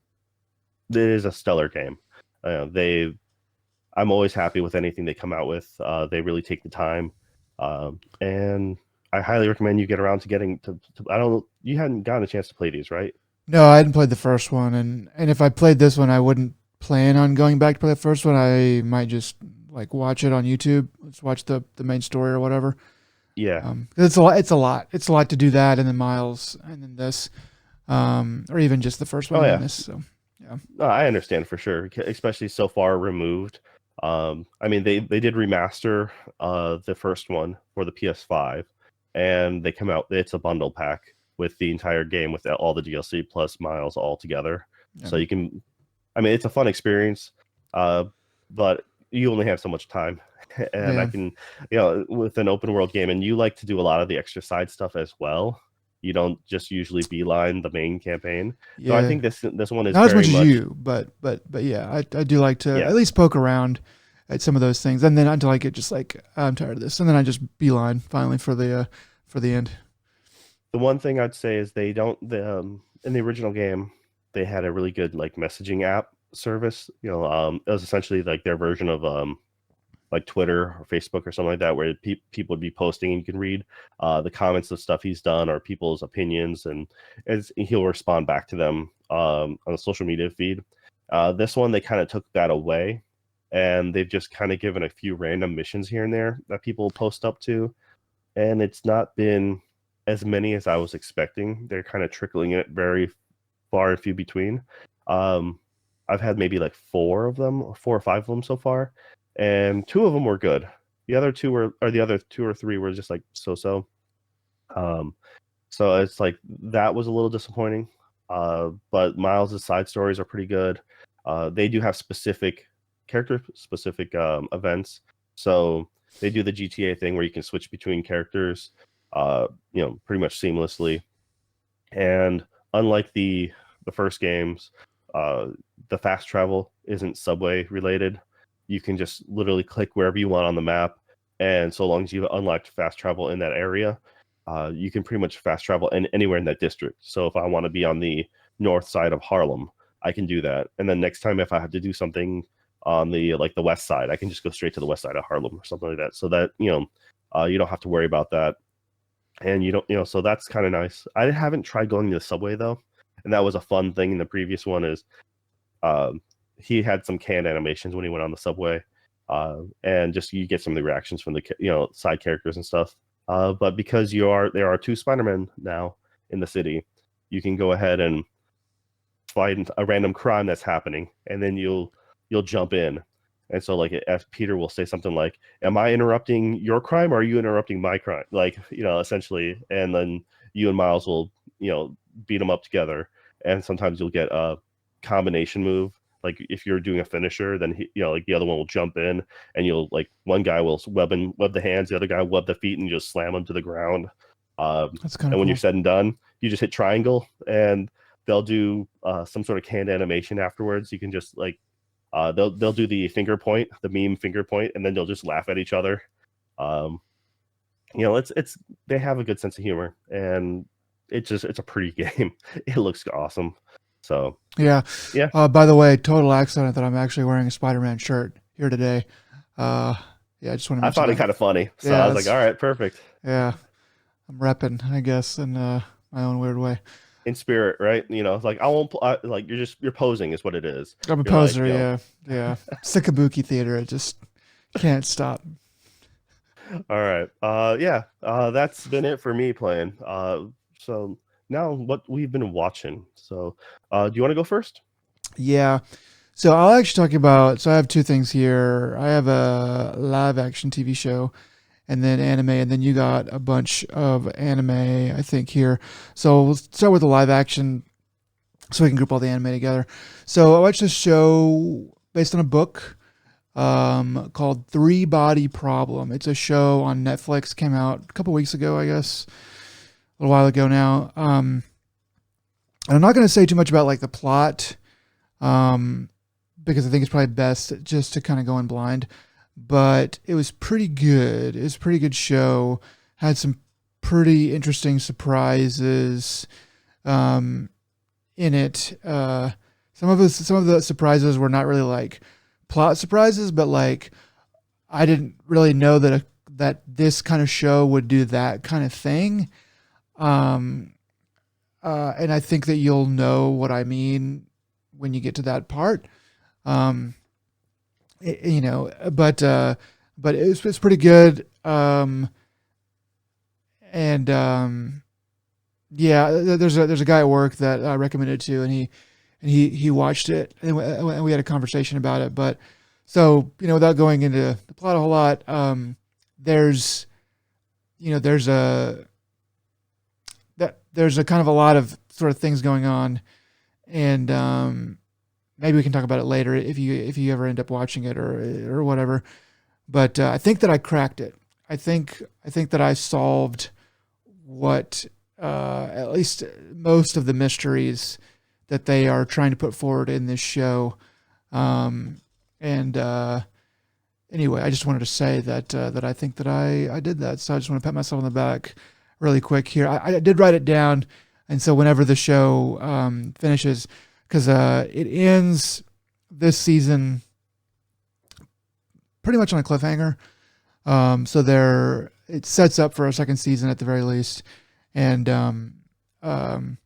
is a stellar game. They I'm always happy with anything they come out with. They really take the time, and I highly recommend you get around to getting to. I don't. You hadn't gotten a chance to play these, right? No, I hadn't played the first one, and if I played this one, I wouldn't plan on going back to play the first one. I might just like watch it on YouTube, just watch the main story or whatever. 'Cause it's a lot. It's a lot. It's a lot to do that, and then Miles, and then this, or even just the first one Oh and then yeah. this. So yeah, No, I understand for sure, especially so far removed. I mean, they did remaster the first one for the PS5, and they come out. It's a bundle pack with the entire game with all the DLC plus Miles all together. yeah, So you can, I mean, it's a fun experience, uh, but you only have so much time, and I yeah, can, with an open world game, and you like to do a lot of the extra side stuff as well. You don't just usually beeline the main campaign. So I yeah. think this one is Not as very much as much you, but yeah, I do like to at yeah. least poke around at some of those things, and then until I get just like I'm tired of this, and then I just beeline finally for the end. The one thing I'd say is they don't in the original game they had a really good like messaging app service. It was essentially like their version of like Twitter or Facebook or something like that, where people would be posting and you can read the comments of stuff he's done or people's opinions, and he'll respond back to them on the social media feed. This one, they kind of took that away, and they've just kind of given a few random missions here and there that people post up to, and it's not been as many as I was expecting. They're kind of trickling it very far and few between. Um, I've had maybe like four of them, or four or five of them so far, and two of them were good. The other two or three were just like so. Um, so it's like that was a little disappointing. But Miles's side stories are pretty good. They do have specific character specific events. So they do the GTA thing where you can switch between characters, pretty much seamlessly. And unlike the first games, uh, the fast travel isn't subway related. You can just literally click wherever you want on the map, and so long as you've unlocked fast travel in that area, you can pretty much fast travel anywhere in that district. So if I want to be on the north side of Harlem, I can do that. And then next time, if I have to do something on the west side, I can just go straight to the west side of Harlem or something like that. So that you don't have to worry about that, and you don't so that's kind of nice. I haven't tried going to the subway though, and that was a fun thing in the previous one. Is um, he had some canned animations when he went on the subway, and just you get some of the reactions from the side characters and stuff. But because there are two Spider-Men now in the city, you can go ahead and find a random crime that's happening, and then you'll jump in. And so, like, if Peter will say something like, "Am I interrupting your crime, or are you interrupting my crime?" Like, essentially, and then you and Miles will, beat them up together. And sometimes you'll get a combination move. Like, if you're doing a finisher, then like the other one will jump in, and you'll like one guy will web the hands, the other guy will web the feet, and you just slam them to the ground. That's kind of And when you're cool. said and done, you just hit triangle, and they'll do some sort of canned animation afterwards. You can just like they'll do the finger point, the meme finger point, and then they'll just laugh at each other. Um, it's they have a good sense of humor, and it's a pretty game. It looks awesome. So Yeah. yeah, By the way, total accident that I'm actually wearing a Spider-Man shirt here today. Uh, yeah, I just want to I mention thought it that. kind of funny, so I Yeah, was like, all right, perfect. yeah, I'm repping, I guess, in my own weird way. In spirit, right? It's like I won't like you're posing is what it is. I'm a You're like, poser, yeah, yeah. It's the kabuki theater. I just can't stop. all right, yeah, that's been it for me playing. So now what we've been watching. So, do you want to go first? Yeah. So I'll actually talk about. So I have two things here. I have a live action TV show, and then anime, and then you got a bunch of anime. I think here. So we'll start with the live action, so we can group all the anime together. So I watched a show based on a book called Three Body Problem. It's a show on Netflix. Came out a couple weeks ago, I guess, a little while ago now. And I'm not going to say too much about like the plot, um, because I think it's probably best just to kind of go in blind. But it was pretty good. It was a pretty good show. Had some pretty interesting surprises um, in it. Some of the surprises were not really like plot surprises, but like I didn't really know that this kind of show would do that kind of thing. Um, and I think that you'll know what I mean when you get to that part. Um, you know, but it's pretty good. And yeah, there's a guy at work that I recommended to, and he watched it, and we had a conversation about it. But so without going into the plot a whole lot, there's there's a kind of a lot of sort of things going on, and maybe we can talk about it later if you ever end up watching it or whatever. But I think that I cracked it. I think that I solved what at least most of the mysteries that they are trying to put forward in this show. And anyway, I just wanted to say that I think that I did that. So I just want to pat myself on the back really quick here. I did write it down, and so whenever the show finishes, because it ends this season pretty much on a cliffhanger. So it sets up for a second season at the very least, and I'm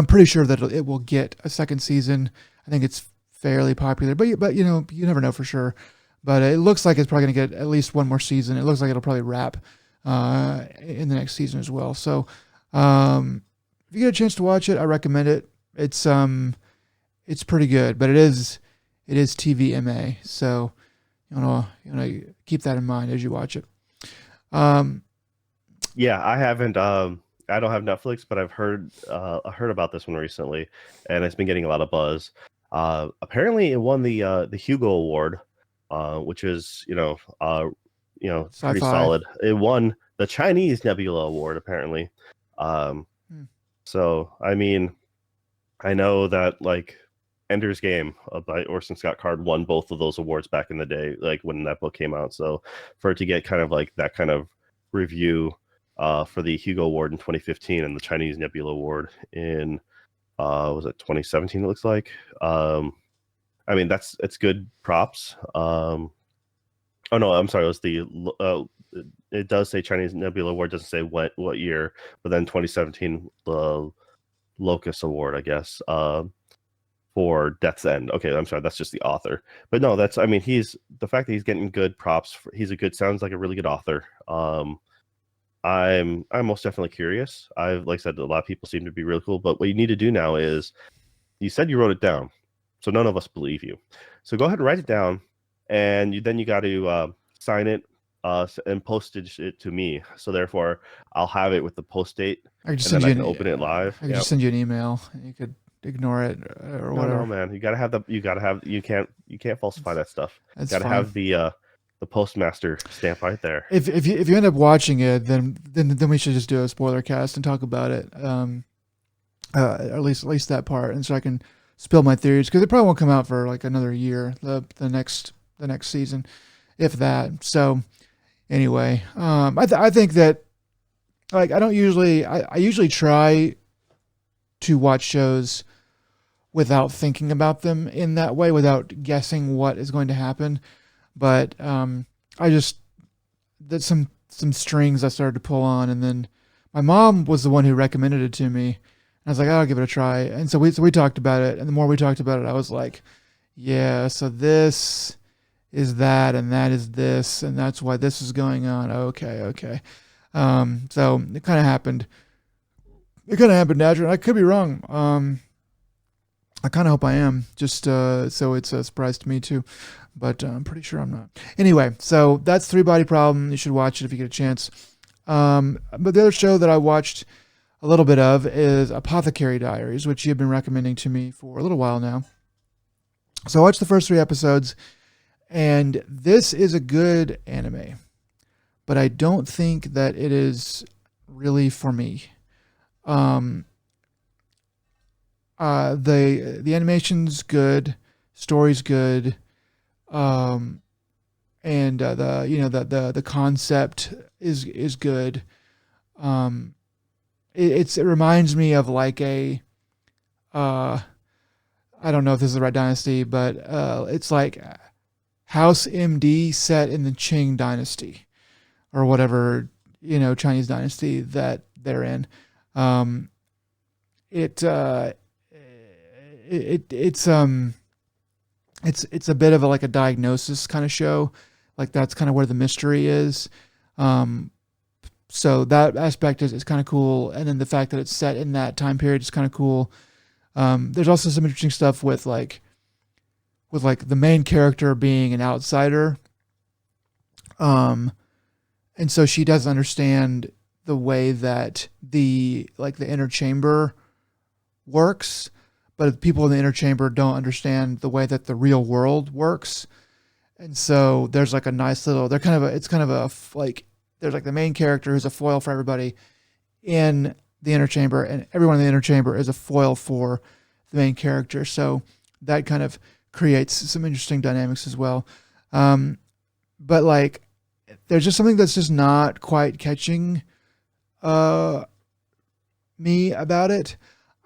pretty sure that it will get a second season. I think it's fairly popular, but you never know for sure. But it looks like it's probably going to get at least one more season. It looks like it'll probably wrap in the next season as well. So if you get a chance to watch it, I recommend it. It's pretty good, but it is TVMA. So you wanna keep that in mind as you watch it. Yeah, I haven't. I don't have Netflix, but I've heard about this one recently, and it's been getting a lot of buzz. Apparently, it won the Hugo Award, which is pretty Sci-fi. solid. It won the Chinese Nebula Award apparently. Um, so I mean, I know that like Ender's Game by Orson Scott Card won both of those awards back in the day, like when that book came out. So for it to get kind of like that kind of review for the Hugo Award in 2015 and the Chinese Nebula Award in was it 2017? It looks like. I mean, it's good props. Oh no, I'm sorry. It was it does say Chinese Nebula Award, doesn't say what year, but then 2017 the Locus Award, I guess, for Death's End. Okay, I'm sorry, that's just the author. But no, I mean, the fact that he's getting good props. Sounds like a really good author. I'm most definitely curious. Like I said, a lot of people seem to be really cool. But what you need to do now is, you said you wrote it down, so none of us believe you. So go ahead and write it down, and then you got to sign it and postage it to me. So therefore, I'll have it with the post date, I can and then I can open it live. I can just send you an email. You could ignore it or whatever. No, man, you can't falsify that stuff. That's You gotta fine. have the postmaster stamp right there. If you end up watching it, then we should just do a spoiler cast and talk about it. At least that part, and so I can spill my theories, because it probably won't come out for like another year. The next season, if that. So anyway, I think that like I usually try to watch shows without thinking about them in that way, without guessing what is going to happen. But I just that some strings I started to pull on, and then my mom was the one who recommended it to me. And I was like, I'll give it a try. And so we talked about it, and the more we talked about it, I was like, yeah, so this is that, and that is this, and that's why this is going on. Okay. So it kind of happened. It kind of happened naturally. I could be wrong. I kind of hope I am, just so it's a surprise to me too. But I'm pretty sure I'm not. Anyway, so that's Three Body Problem. You should watch it if you get a chance. But the other show that I watched a little bit of is Apothecary Diaries, which you've been recommending to me for a little while now. So I watched the first 3 episodes, and this is a good anime, but I don't think that it is really for me. The animation's good, story's good, um, and the the concept is good. Um, it reminds me of like a uh, I don't know if this is the right dynasty, but it's like House MD set in the Qing dynasty or whatever Chinese dynasty that they're in. Um, it it's a bit of a, like a diagnosis kind of show. Like that's kind of where the mystery is. Um, so that aspect is kind of cool, and then the fact that it's set in that time period is kind of cool. There's also some interesting stuff with like the main character being an outsider, um, and so she doesn't understand the way that the inner chamber works, but people in the inner chamber don't understand the way that the real world works. And so there's like a nice little, they're kind of a, it's kind of a like, there's like the main character who's a foil for everybody in the inner chamber, and everyone in the inner chamber is a foil for the main character. So that kind of creates some interesting dynamics as well. Um, but like, there's just something that's just not quite catching uh, me about it.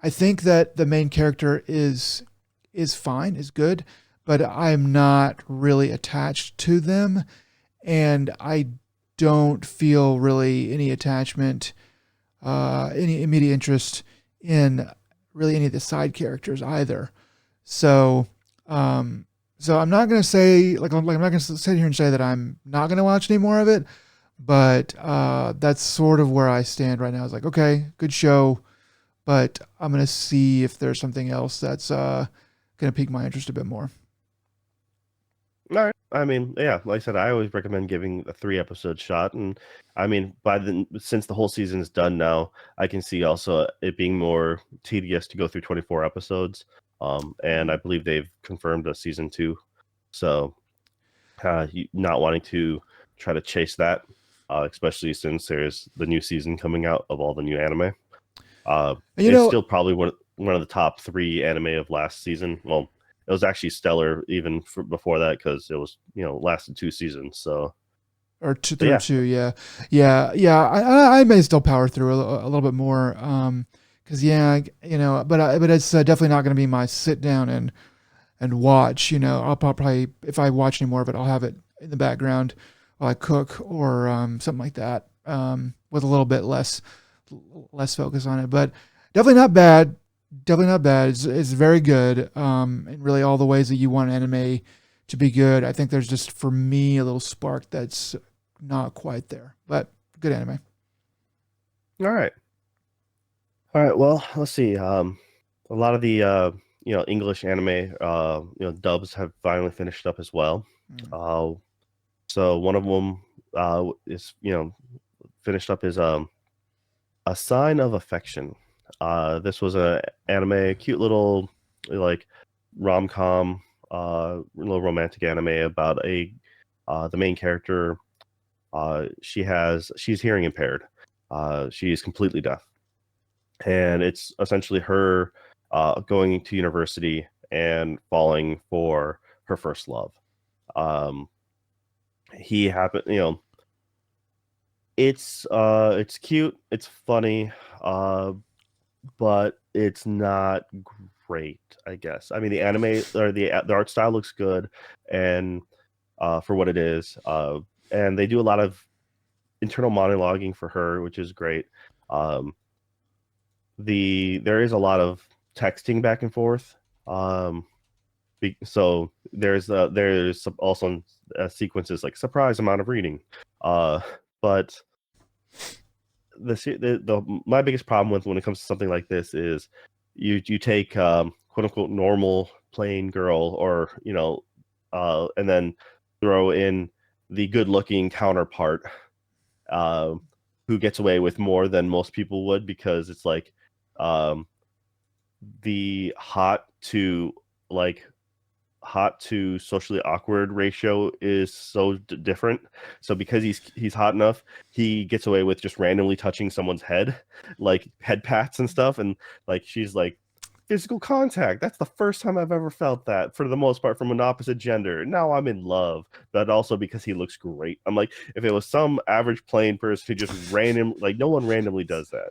I think that the main character is fine, is good, but I'm not really attached to them, and I don't feel really any attachment, any immediate interest in really any of the side characters either. So, so I'm not gonna say like I'm not gonna sit here and say that I'm not gonna watch any more of it, but that's sort of where I stand right now. It's like, okay, good show, but I'm gonna see if there's something else that's gonna pique my interest a bit more. All right. I mean, yeah, like I said, I always recommend giving a 3 episode shot. And I mean, since the whole season is done now, I can see also it being more tedious to go through 24 episodes. And I believe they've confirmed a season 2. So, not wanting to try to chase that, especially since there's the new season coming out of all the new anime. And It's still probably one of the top 3 anime of last season. Well, it was actually stellar even before that because it was lasted 2 seasons. So, or two but through yeah, two, yeah, yeah. I may still power through a little bit more, because yeah, but it's definitely not going to be my sit down and watch. I'll probably, if I watch any more of it, I'll have it in the background while I cook or something like that, with a little bit less focus on it. But definitely not bad. Definitely not bad. It's very good. In really all the ways that you want anime to be good. I think there's just for me a little spark that's not quite there, but good anime. all right, all right. Well, let's see. A lot of the English anime dubs have finally finished up as well. Mm. Uh, so one of them is finished up is A Sign of Affection. This was a anime, cute little like rom-com, little romantic anime about the main character. She's hearing impaired. She's completely deaf, and it's essentially her going to university and falling for her first love. Um, he happened, it's cute, it's funny, but it's not great, I guess. I mean, the anime or the art style looks good, and for what it is, and they do a lot of internal monologuing for her, which is great. Um, there is a lot of texting back and forth. So there's also sequences like surprise amount of reading, but my biggest problem with when it comes to something like this is you take quote unquote normal plain girl or and then throw in the good looking counterpart uh, who gets away with more than most people would because it's like um, the like hot to socially awkward ratio is so different. So because he's hot enough, he gets away with just randomly touching someone's head, like head pats and stuff, and like she's like physical contact. That's the first time I've ever felt that for the most part from an opposite gender. Now I'm in love, but also because he looks great. I'm like, if it was some average plain person who just random, like no one randomly does that,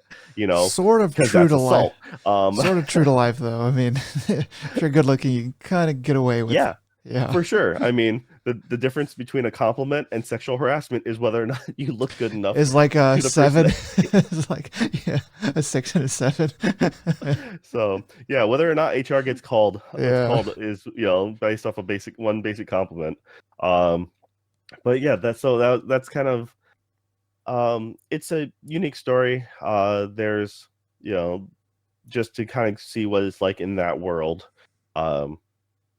Sort of because true that's to life. assault. Um, Sort of true to life, though. I mean, if you're good looking, you can kind of get away with. yeah, Yeah. for sure. I mean, the difference between a compliment and sexual harassment is whether or not you look good enough Is like a to the person. 7. It's like, yeah, a 6 and a 7. So yeah, whether or not HR gets called, Yeah. is based off a basic compliment. Um, but yeah, that's kind of it's a unique story. There's you know just to kind of see what it's like in that world. Um,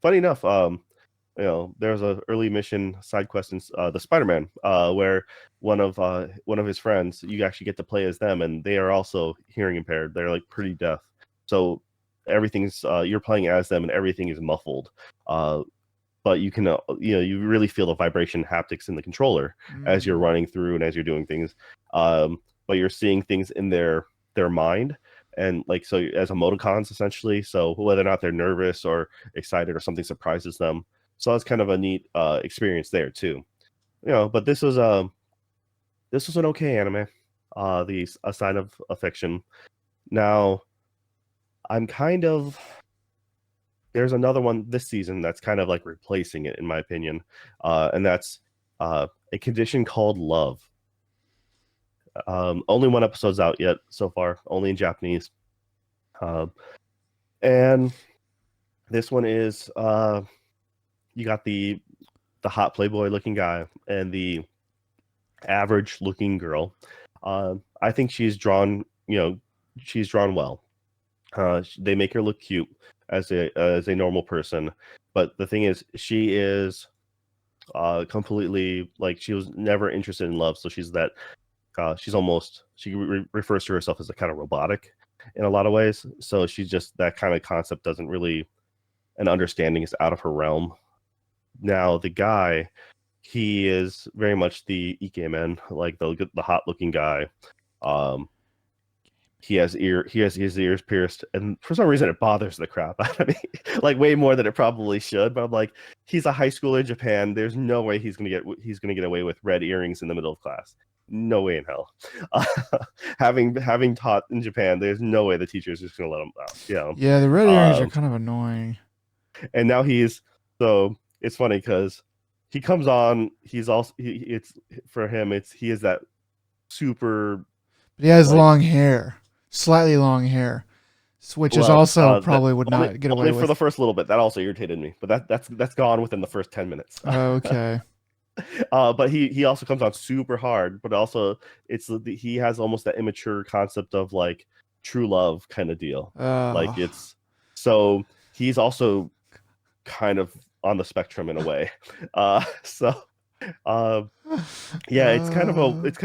funny enough, there's a early mission side quest in the Spider-Man, where one of his friends, you actually get to play as them, and they are also hearing impaired. They're like pretty deaf, so everything's you're playing as them, and everything is muffled. But you can, you really feel the vibration haptics in the controller as you're Mm. running through and as you're doing things. But you're seeing things in their mind, and like so as emoticons essentially. So whether or not they're nervous or excited or something surprises them, so it's kind of a neat experience there too. But this was an okay anime. The A Sign of Affection. Now I'm kind of there's another one this season that's kind of like replacing it in my opinion, and that's A Condition Called Love. Only one episode's out yet so far, only in Japanese, and this one is you got the hot playboy looking guy and the average looking girl. I think she's drawn well. They make her look cute as a normal person, but the thing is, she is completely like she was never interested in love. So she refers to herself as a kind of robotic in a lot of ways. So she's just that kind of concept doesn't really an understanding is out of her realm. Now the guy, he is very much the ikemen, like the hot looking guy. Um, he has his ears pierced, and for some reason it bothers the crap out of me, like way more than it probably should. But I'm like, he's a high schooler in Japan. There's no way he's gonna get away with red earrings in the middle of class. No way in hell. Uh, having taught in Japan, there's no way the teacher is just gonna let him out. Yeah, the red earrings are Um, kind of annoying. and now so it's funny because he comes on. He's also it's for him. He is that super But he has like long hair, slightly long hair, which is well also that probably would not get away only for the with. first little bit. That also irritated me, but that's gone within the first 10 minutes. Okay. But he also comes on super hard, but also he has almost that immature concept of like true love kind of deal. Like Uh, it's so he's also kind of on the spectrum in a way. So uh, yeah, uh, it's kind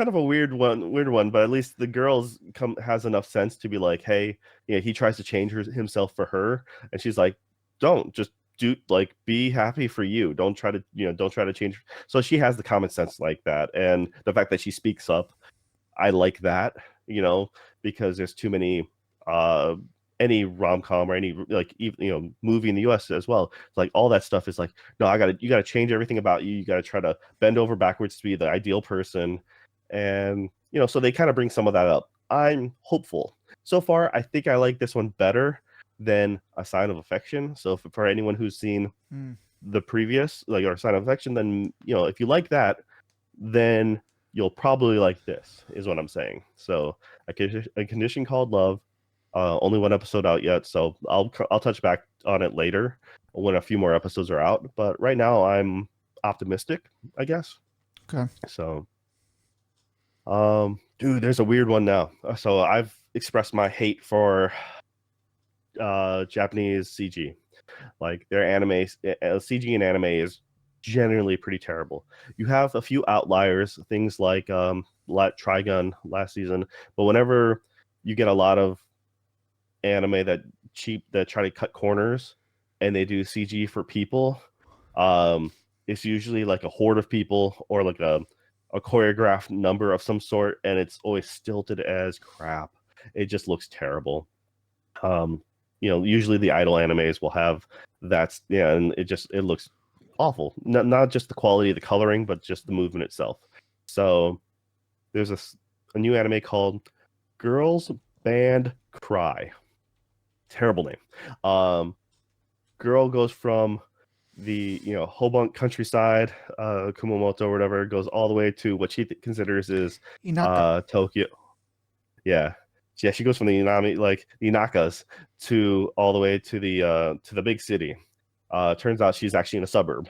of a weird one, but at least the girls come has enough sense to be like, hey, he tries to change himself for her, and she's like, don't just do like be happy for you. Don't try to change. So she has the common sense like that, and the fact that she speaks up, I like that, because there's too many uh any rom-com or any like even movie in the US as well. It's like all that stuff is like, no, you gotta change everything about you. You gotta try to bend over backwards to be the ideal person. And so they kind of bring some of that up. I'm hopeful. So far, I think I like this one better than A Sign of Affection. So for anyone who's seen hmm, the previous, like or Sign of Affection, then if you like that, then you'll probably like this, is what I'm saying. So a condition called love. Only one episode out yet, so I'll touch back on it later when a few more episodes are out. But right now, I'm optimistic, I guess. okay. So, dude, there's a weird one now. So I've expressed my hate for Japanese CG. Like their anime, CG and anime is generally pretty terrible. You have a few outliers, things like Trigun last season, but whenever you get a lot of anime that try to cut corners and they do CG for people, um, it's usually like a horde of people or like a choreographed number of some sort, and it's always stilted as crap. It just looks terrible. Um, usually the idol animes will have that's yeah, and it looks awful. Not just the quality of the coloring, but just the movement itself. So there's a new anime called Girls Band Cry. Terrible name. Girl goes from the Hobunk countryside, Kumamoto or whatever, goes all the way to what she considers is Inaka. Tokyo. Yeah. Yeah, she goes from the the Inakas to all the way to the big city. Turns out she's actually in a suburb.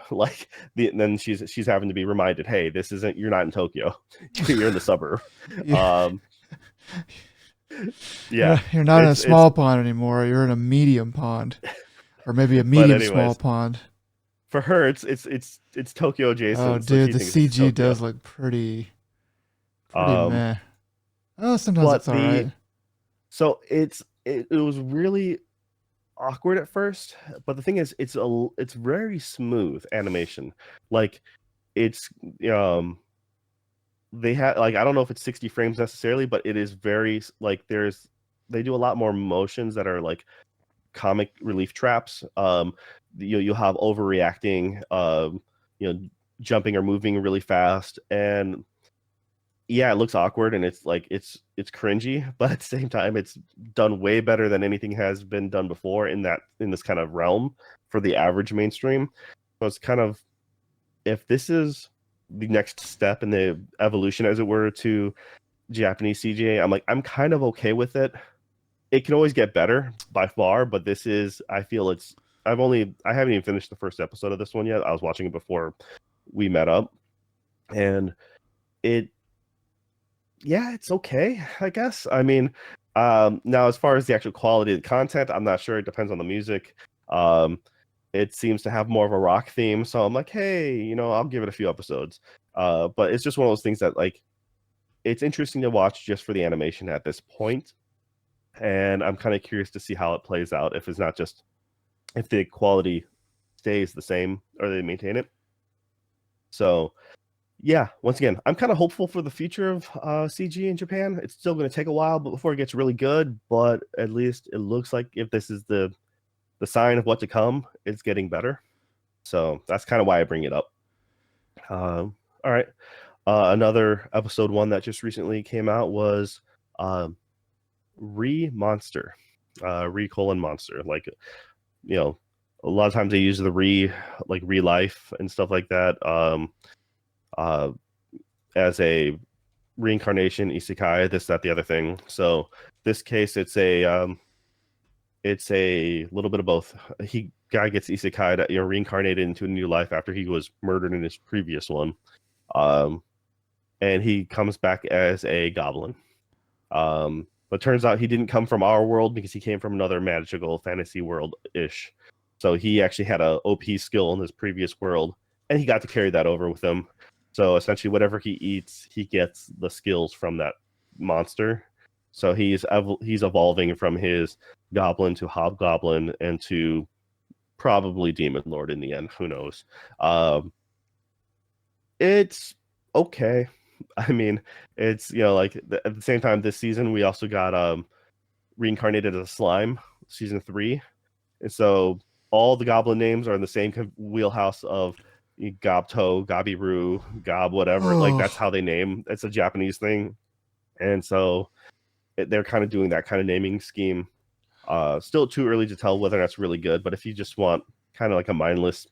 Then she's having to be reminded, hey, this isn't you're not in Tokyo. You're in the suburb. You- Um yeah. you're not in a It's small pond anymore. You're in a medium pond, or maybe a but medium small anyways, pond. for her it's Tokyo Oh, adjacent, so dude, she the thinks it's CG Tokyo. does look pretty Um meh. Oh, sometimes but it's all right. so it was really awkward at first, but the thing is it's very smooth animation. Like it's they had I don't know if it's 60 frames necessarily, but it is very they do a lot more motions that are like comic relief traps. You'll have overreacting, you know, jumping or moving really fast, and yeah, it looks awkward and it's cringy, but at the same time, it's done way better than anything has been done before in this kind of realm for the average mainstream. So it's kind of if this is the next step in the evolution, as it were, to Japanese CGA, I'm kind of okay with it. It can always get better by far, but this is I feel I haven't even finished the first episode of this one yet. I was watching it before we met up, and it yeah, it's okay, I guess. I mean, now as far as the actual quality of the content, I'm not sure. It depends on the music. Um, it seems to have more of a rock theme, so I'm like, hey, I'll give it a few episodes. But it's just one of those things that it's interesting to watch just for the animation at this point, and I'm kind of curious to see how it plays out. If it's not just if the quality stays the same or they maintain it. So yeah, once again, I'm kind of hopeful for the future of CG in Japan. It's still going to take a while, but before it gets really good. But at least it looks like if this is the sign of what to come, it's getting better. So that's kind of why I bring it up. All right, another episode one that just recently came out was um, Re Monster, Re colon Monster. You know, a lot of times they use the re life and stuff like that. Uh, as a reincarnation, isekai, this, that, the other thing. So this case, it's a little bit of both. Guy gets isekai, reincarnated into a new life after he was murdered in his previous one, um, and he comes back as a goblin. But turns out he didn't come from our world because he came from another magical fantasy world ish. So he actually had a OP skill in his previous world, and he got to carry that over with him. So essentially, whatever he eats, he gets the skills from that monster. So he's evolving from his goblin to hobgoblin and to probably demon lord in the end. Who knows? It's okay. I mean, it's at the same time this season we also got reincarnated as a slime, season 3, and so all the goblin names are in the same wheelhouse of Gobto, Gabiru, Gob, whatever. Like that's Oh, how they name. It's a Japanese thing, and so they're kind of doing that kind of naming scheme. Still too early to tell whether that's really good, but if you just want kind of like a mindless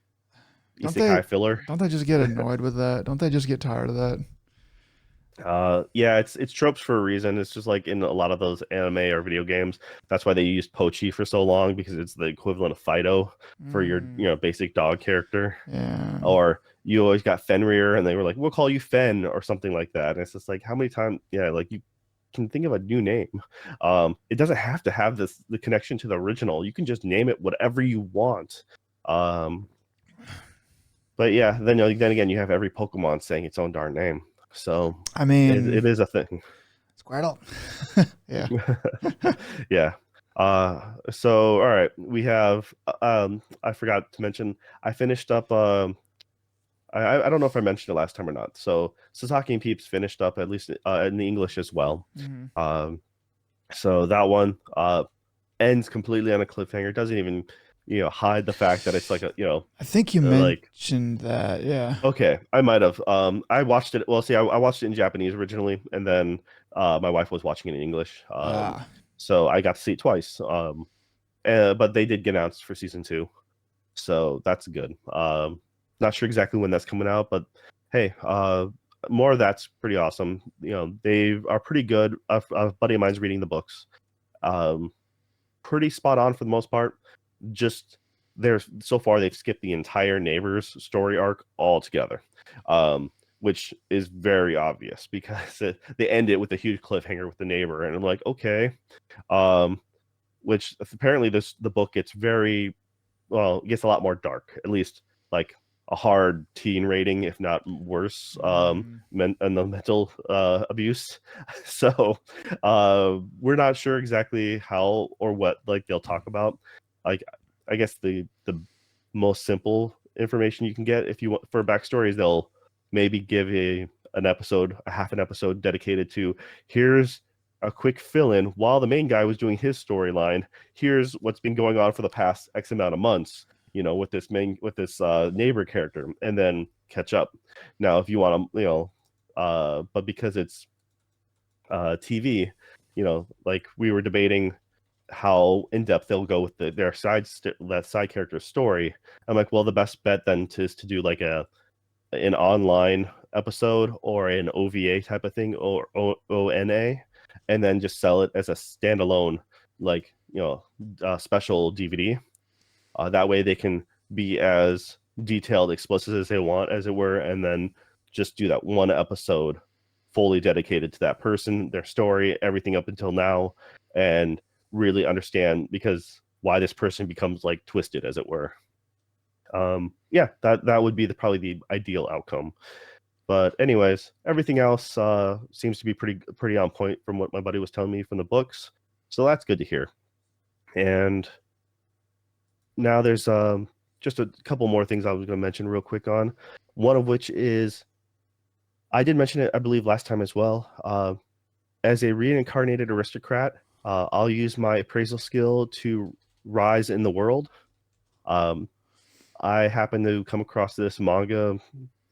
don't they isekai filler, don't they just get annoyed with that? Don't they just get tired of that? yeah, it's tropes for a reason. It's just like in a lot of those anime or video games. That's why they used Pochi for so long, because it's the equivalent of Fido for your Mm, basic dog character. yeah. Or you always got Fenrir, and they were like, we'll call you Fen or something like that. And it's just like, how many times? Yeah, like you can think of a new name. It doesn't have to have the connection to the original. You can just name it whatever you want. Um, but yeah, then again, you have every Pokemon saying its own darn name. So I it mean, is a thing. Squirtle. Yeah. Yeah. So all right, we have I forgot to mention I finished up I don't know if I mentioned it last time or not. So Sasaki and Peeps finished up at least in the English as well. Hmm. Um so that one ends completely on a cliffhanger. It doesn't even, hide the fact that it's like I think you like mentioned that. Yeah. okay, I might have. I watched it. Well, see, I watched it in Japanese originally, and then my wife was watching it in English. Ah. So I got to see it twice. But they did get announced for season two, so that's good. Not sure exactly when that's coming out, but hey, more of that's pretty awesome. They are pretty good. A buddy of mine's reading the books. Um, Pretty spot on for the most part. Just there so far they've skipped the entire neighbors story arc altogether, which is very obvious because they end it with a huge cliffhanger with the neighbor, and I'm like, okay, um, which apparently the book gets very well, it gets a lot more dark, at least like a hard teen rating, if not worse, Mm, and the mental abuse. So we're not sure exactly how or what like they'll talk about. Like I guess the most simple information you can get if you want for backstories, they'll maybe give a half an episode dedicated to here's a quick fill in while the main guy was doing his storyline. Here's what's been going on for the past X amount of months, with this neighbor character, and then catch up. Now, if you want to, but because it's TV, like we were debating how in depth they'll go with their that side character's story. I'm like, well, the best bet then is to do like an online episode or an OVA type of thing or ONA, and then just sell it as a standalone, like special DVD. That way they can be as detailed, explicit as they want, as it were, and then just do that one episode fully dedicated to that person, their story, everything up until now, and really understand because why this person becomes like twisted, as it were. Yeah, that would be probably the ideal outcome. But anyways, everything else seems to be pretty on point from what my buddy was telling me from the books, so that's good to hear. And now there's just a couple more things I was going to mention real quick on. One of which is I did mention it, I believe, last time as well. As a reincarnated aristocrat, I'll use my appraisal skill to rise in the world. Um, I happened to come across this manga,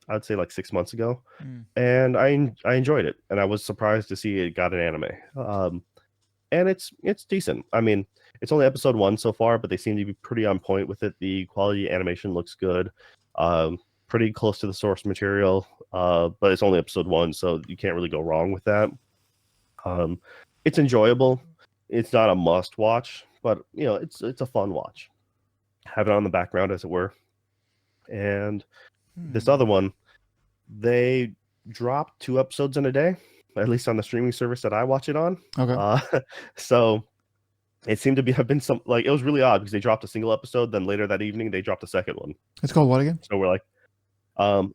I'd say like 6 months ago, mm. and I enjoyed it, and I was surprised to see it got an anime. And it's decent. I mean, it's only episode one so far, but they seem to be pretty on point with it. The quality animation looks good, pretty close to the source material, but it's only episode one, so you can't really go wrong with that. Um, it's enjoyable. It's not a must watch, but it's a fun watch. Have it on the background, as it were. And this Hmm. other one, they dropped 2 episodes in a day, at least on the streaming service that I watch it on. Okay. So it seemed to have been some like it was really odd because they dropped a single episode, then later that evening they dropped a second one. It's called what again? So we're like,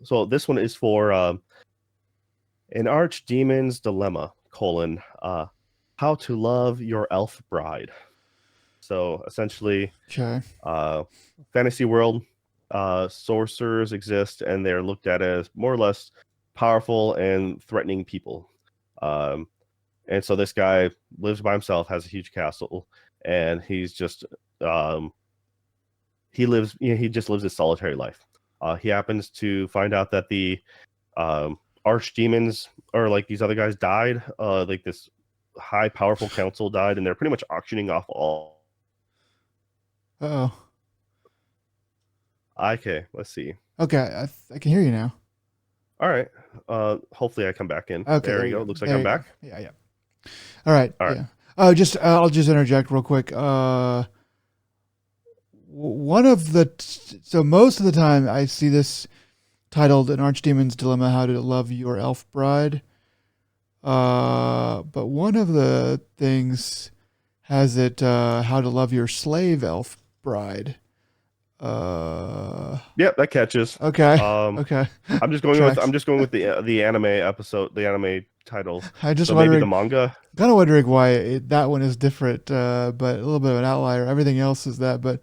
so this one is for an archdemon's dilemma: how to love your elf bride. So essentially, Okay. fantasy world, sorcerers exist, and they're looked at as more or less powerful and threatening people. Um, and so this guy lives by himself, has a huge castle, and he's just he just lives a solitary life. He happens to find out that the archdemons or like these other guys died. Like this high powerful council died, and they're pretty much auctioning off all. Oh. Okay, let's see. Okay. I can hear you now. All right. Hopefully I come back in. Okay. There There you you go. go. Looks like There I'm you go. back. Yeah. Yeah. All right. All right. Yeah. Oh, just I'll just interject real quick. One of the so most of the time I see this titled "An Archdemon's Dilemma: How to Love Your Elf Bride." But one of the things has it "How to Love Your Slave Elf Bride." Uh, Yep, that catches. okay, Um, okay, I'm tracks. just going with the anime episode, the anime title. I just So maybe the wondering, manga. kind of wondering why that one is different, but a little bit of an outlier. Everything else is that, but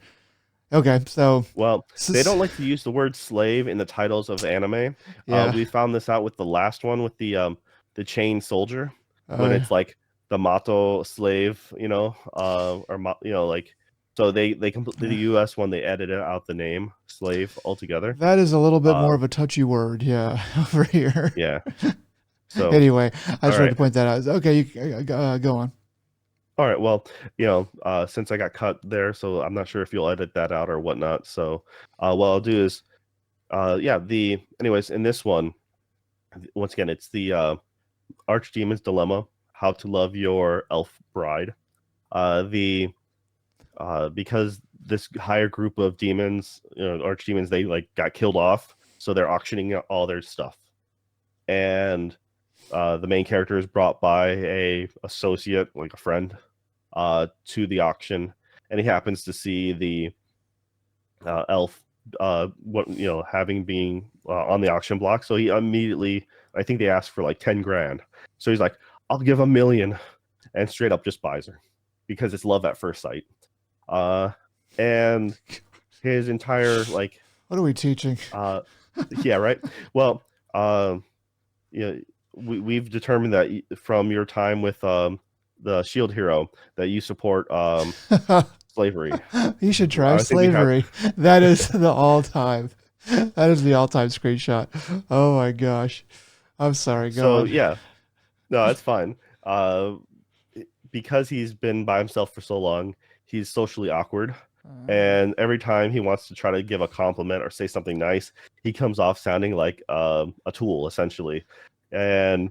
okay. So, Well, they s- don't like to use the word slave in the titles of anime. yeah. We found this out with the last one with the chain soldier when Uh, it's like the Mato slave, like so they completely the U.S. one they edited out the name slave altogether. That is a little bit more Um, of a touchy word, yeah, over here. yeah. So Anyway, I all just wanted right, to point that out. Okay, you go on. all right. Well, since I got cut there, so I'm not sure if you'll edit that out or whatnot. So, what I'll do is, yeah. The anyways in this one, once again, it's the Archdemon's Dilemma: How to Love Your Elf Bride. The Because this higher group of demons, archdemons, they like got killed off, so they're auctioning out all their stuff, and the main character is brought by a associate, like a friend, to the auction, and he happens to see the elf, what having being on the auction block. So he immediately, I think they asked for like 10 grand. So he's like, "I'll give 1 million," and straight up just buys her because it's love at first sight. Uh, and his entire like, What are we teaching? uh, yeah, right. Well, you know, we've determined that from your time with the Shield Hero that you support slavery. You should try I think we have. slavery. That is the all-time. That is the all-time screenshot. Oh my gosh. I'm sorry. Go So on. yeah, no, it's fine. Uh, because he's been by himself for so long, he's socially awkward. And every time he wants to try to give a compliment or say something nice, he comes off sounding like a tool, essentially. And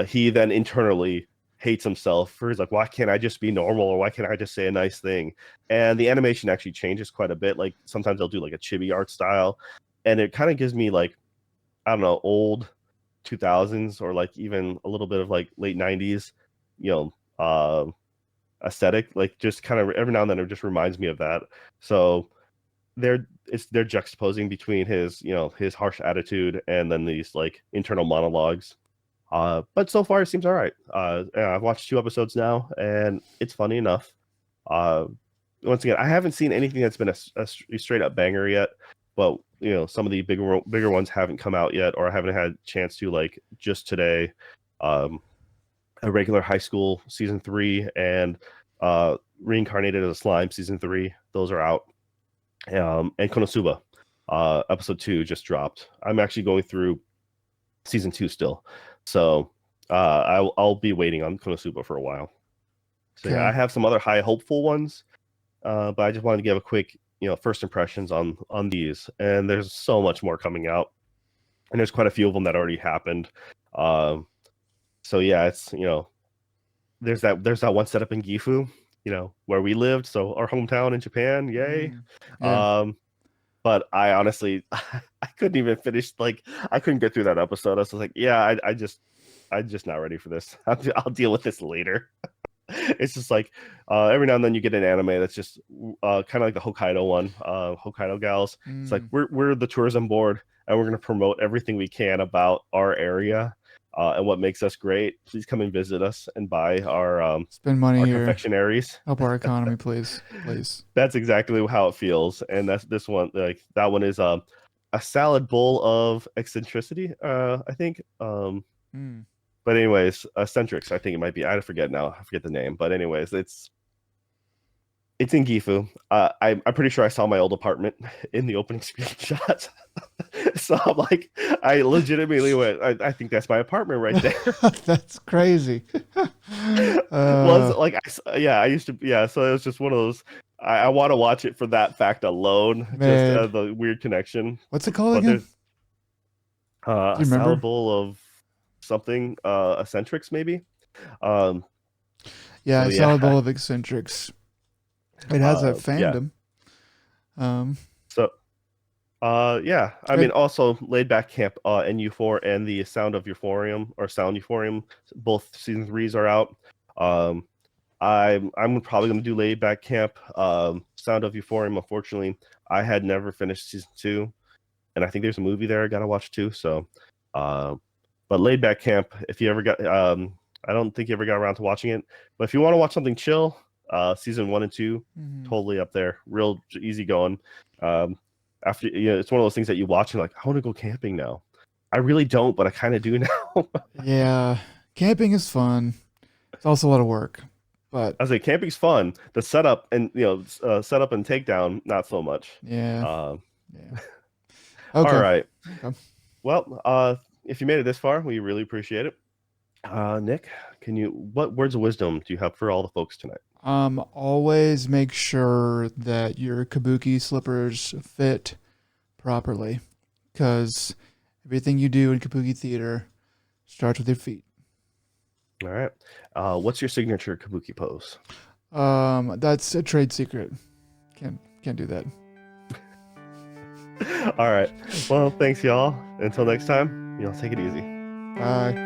he then internally hates himself for he's like, why can't I just be normal, or why can't I just say a nice thing? And the animation actually changes quite a bit. Like sometimes they'll do like a chibi art style, and it kind of gives me like, I don't know, old 2000s or like even a little bit of like late 90s, you know, aesthetic. Like just kind of every now and then it just reminds me of that. So they're juxtaposing between his his harsh attitude and then these like internal monologues. But so far it seems all right. Yeah, I've watched 2 episodes now and it's funny enough. uh Once again, I haven't seen anything that's been a straight up banger yet, but some of the bigger ones haven't come out yet, or I haven't had a chance to. Like just today, um a regular high school season 3 and reincarnated as a slime season 3, those are out. And Konosuba episode 2 just dropped. I'm actually going through season 2 still, so I'll be waiting on Konosuba for a while. So yeah, I Okay. have some other high hopeful ones, but I just wanted to give a quick first impressions on these, and there's so much more coming out, and there's quite a few of them that already happened. um so yeah, it's there's that one setup in Gifu, where we lived, so our hometown in Japan, yay. Yeah. um but I honestly I couldn't even finish, like I couldn't get through that episode. I was like, yeah, I'm just not ready for this. I'll deal with this later. It's just like every now and then you get an anime that's just kind of like the Hokkaido one, Hokkaido Gals. It's like Mm. we're the tourism board, and we're going to promote everything we can about our area and what makes us great. Please come and visit us and buy Spend money our here. confectionaries. Help our economy, please. Please. That's exactly how it feels, and that's this one. Like that one is a salad bowl of eccentricity. I think. Mm. But anyways, eccentrics. I think it might be. I forget now. I forget the name. But anyways, it's in Gifu. I'm pretty sure I saw my old apartment in the opening screenshot. So I'm like, I legitimately went, I think that's my apartment right there. That's crazy. Was uh, like, yeah, I used to, yeah. So it was just one of those. I want to watch it for that fact alone, just man, the weird connection. what's it called But again? there's Do a you salad remember? bowl of something, eccentrics maybe. Um, Yeah, so a solid yeah, bowl of eccentrics. It has a yeah. fandom. Um, So yeah, I mean, it, also Laid Back Camp and Euphor and the Sound of Euphorium or Sound Euphorium, both season threes are out. Um, I'm probably gonna do Laid Back Camp. Sound of Euphorium, unfortunately, I had never finished season 2, and I think there's a movie there I gotta watch too. So, but Laid Back Camp, if you ever got, I don't think you ever got around to watching it, but if you want to watch something chill, season 1 and 2, mhm. totally up there, real easy going. Um, After it's one of those things that you watch and like, I want to go camping now. I really don't, but I kind of do now. Yeah, camping is fun. It's also a lot of work, but I say camping's fun. The setup and setup and takedown, not so much. yeah, Uh, yeah. all Okay. right. Okay. Well, if you made it this far, we really appreciate it. Nick, what words of wisdom do you have for all the folks tonight? Always make sure that your kabuki slippers fit properly, because everything you do in kabuki theater starts with your feet. All right. What's your signature kabuki pose? That's a trade secret. Can't do that. All right. Well, thanks, y'all. Until next time, take it easy. Bye.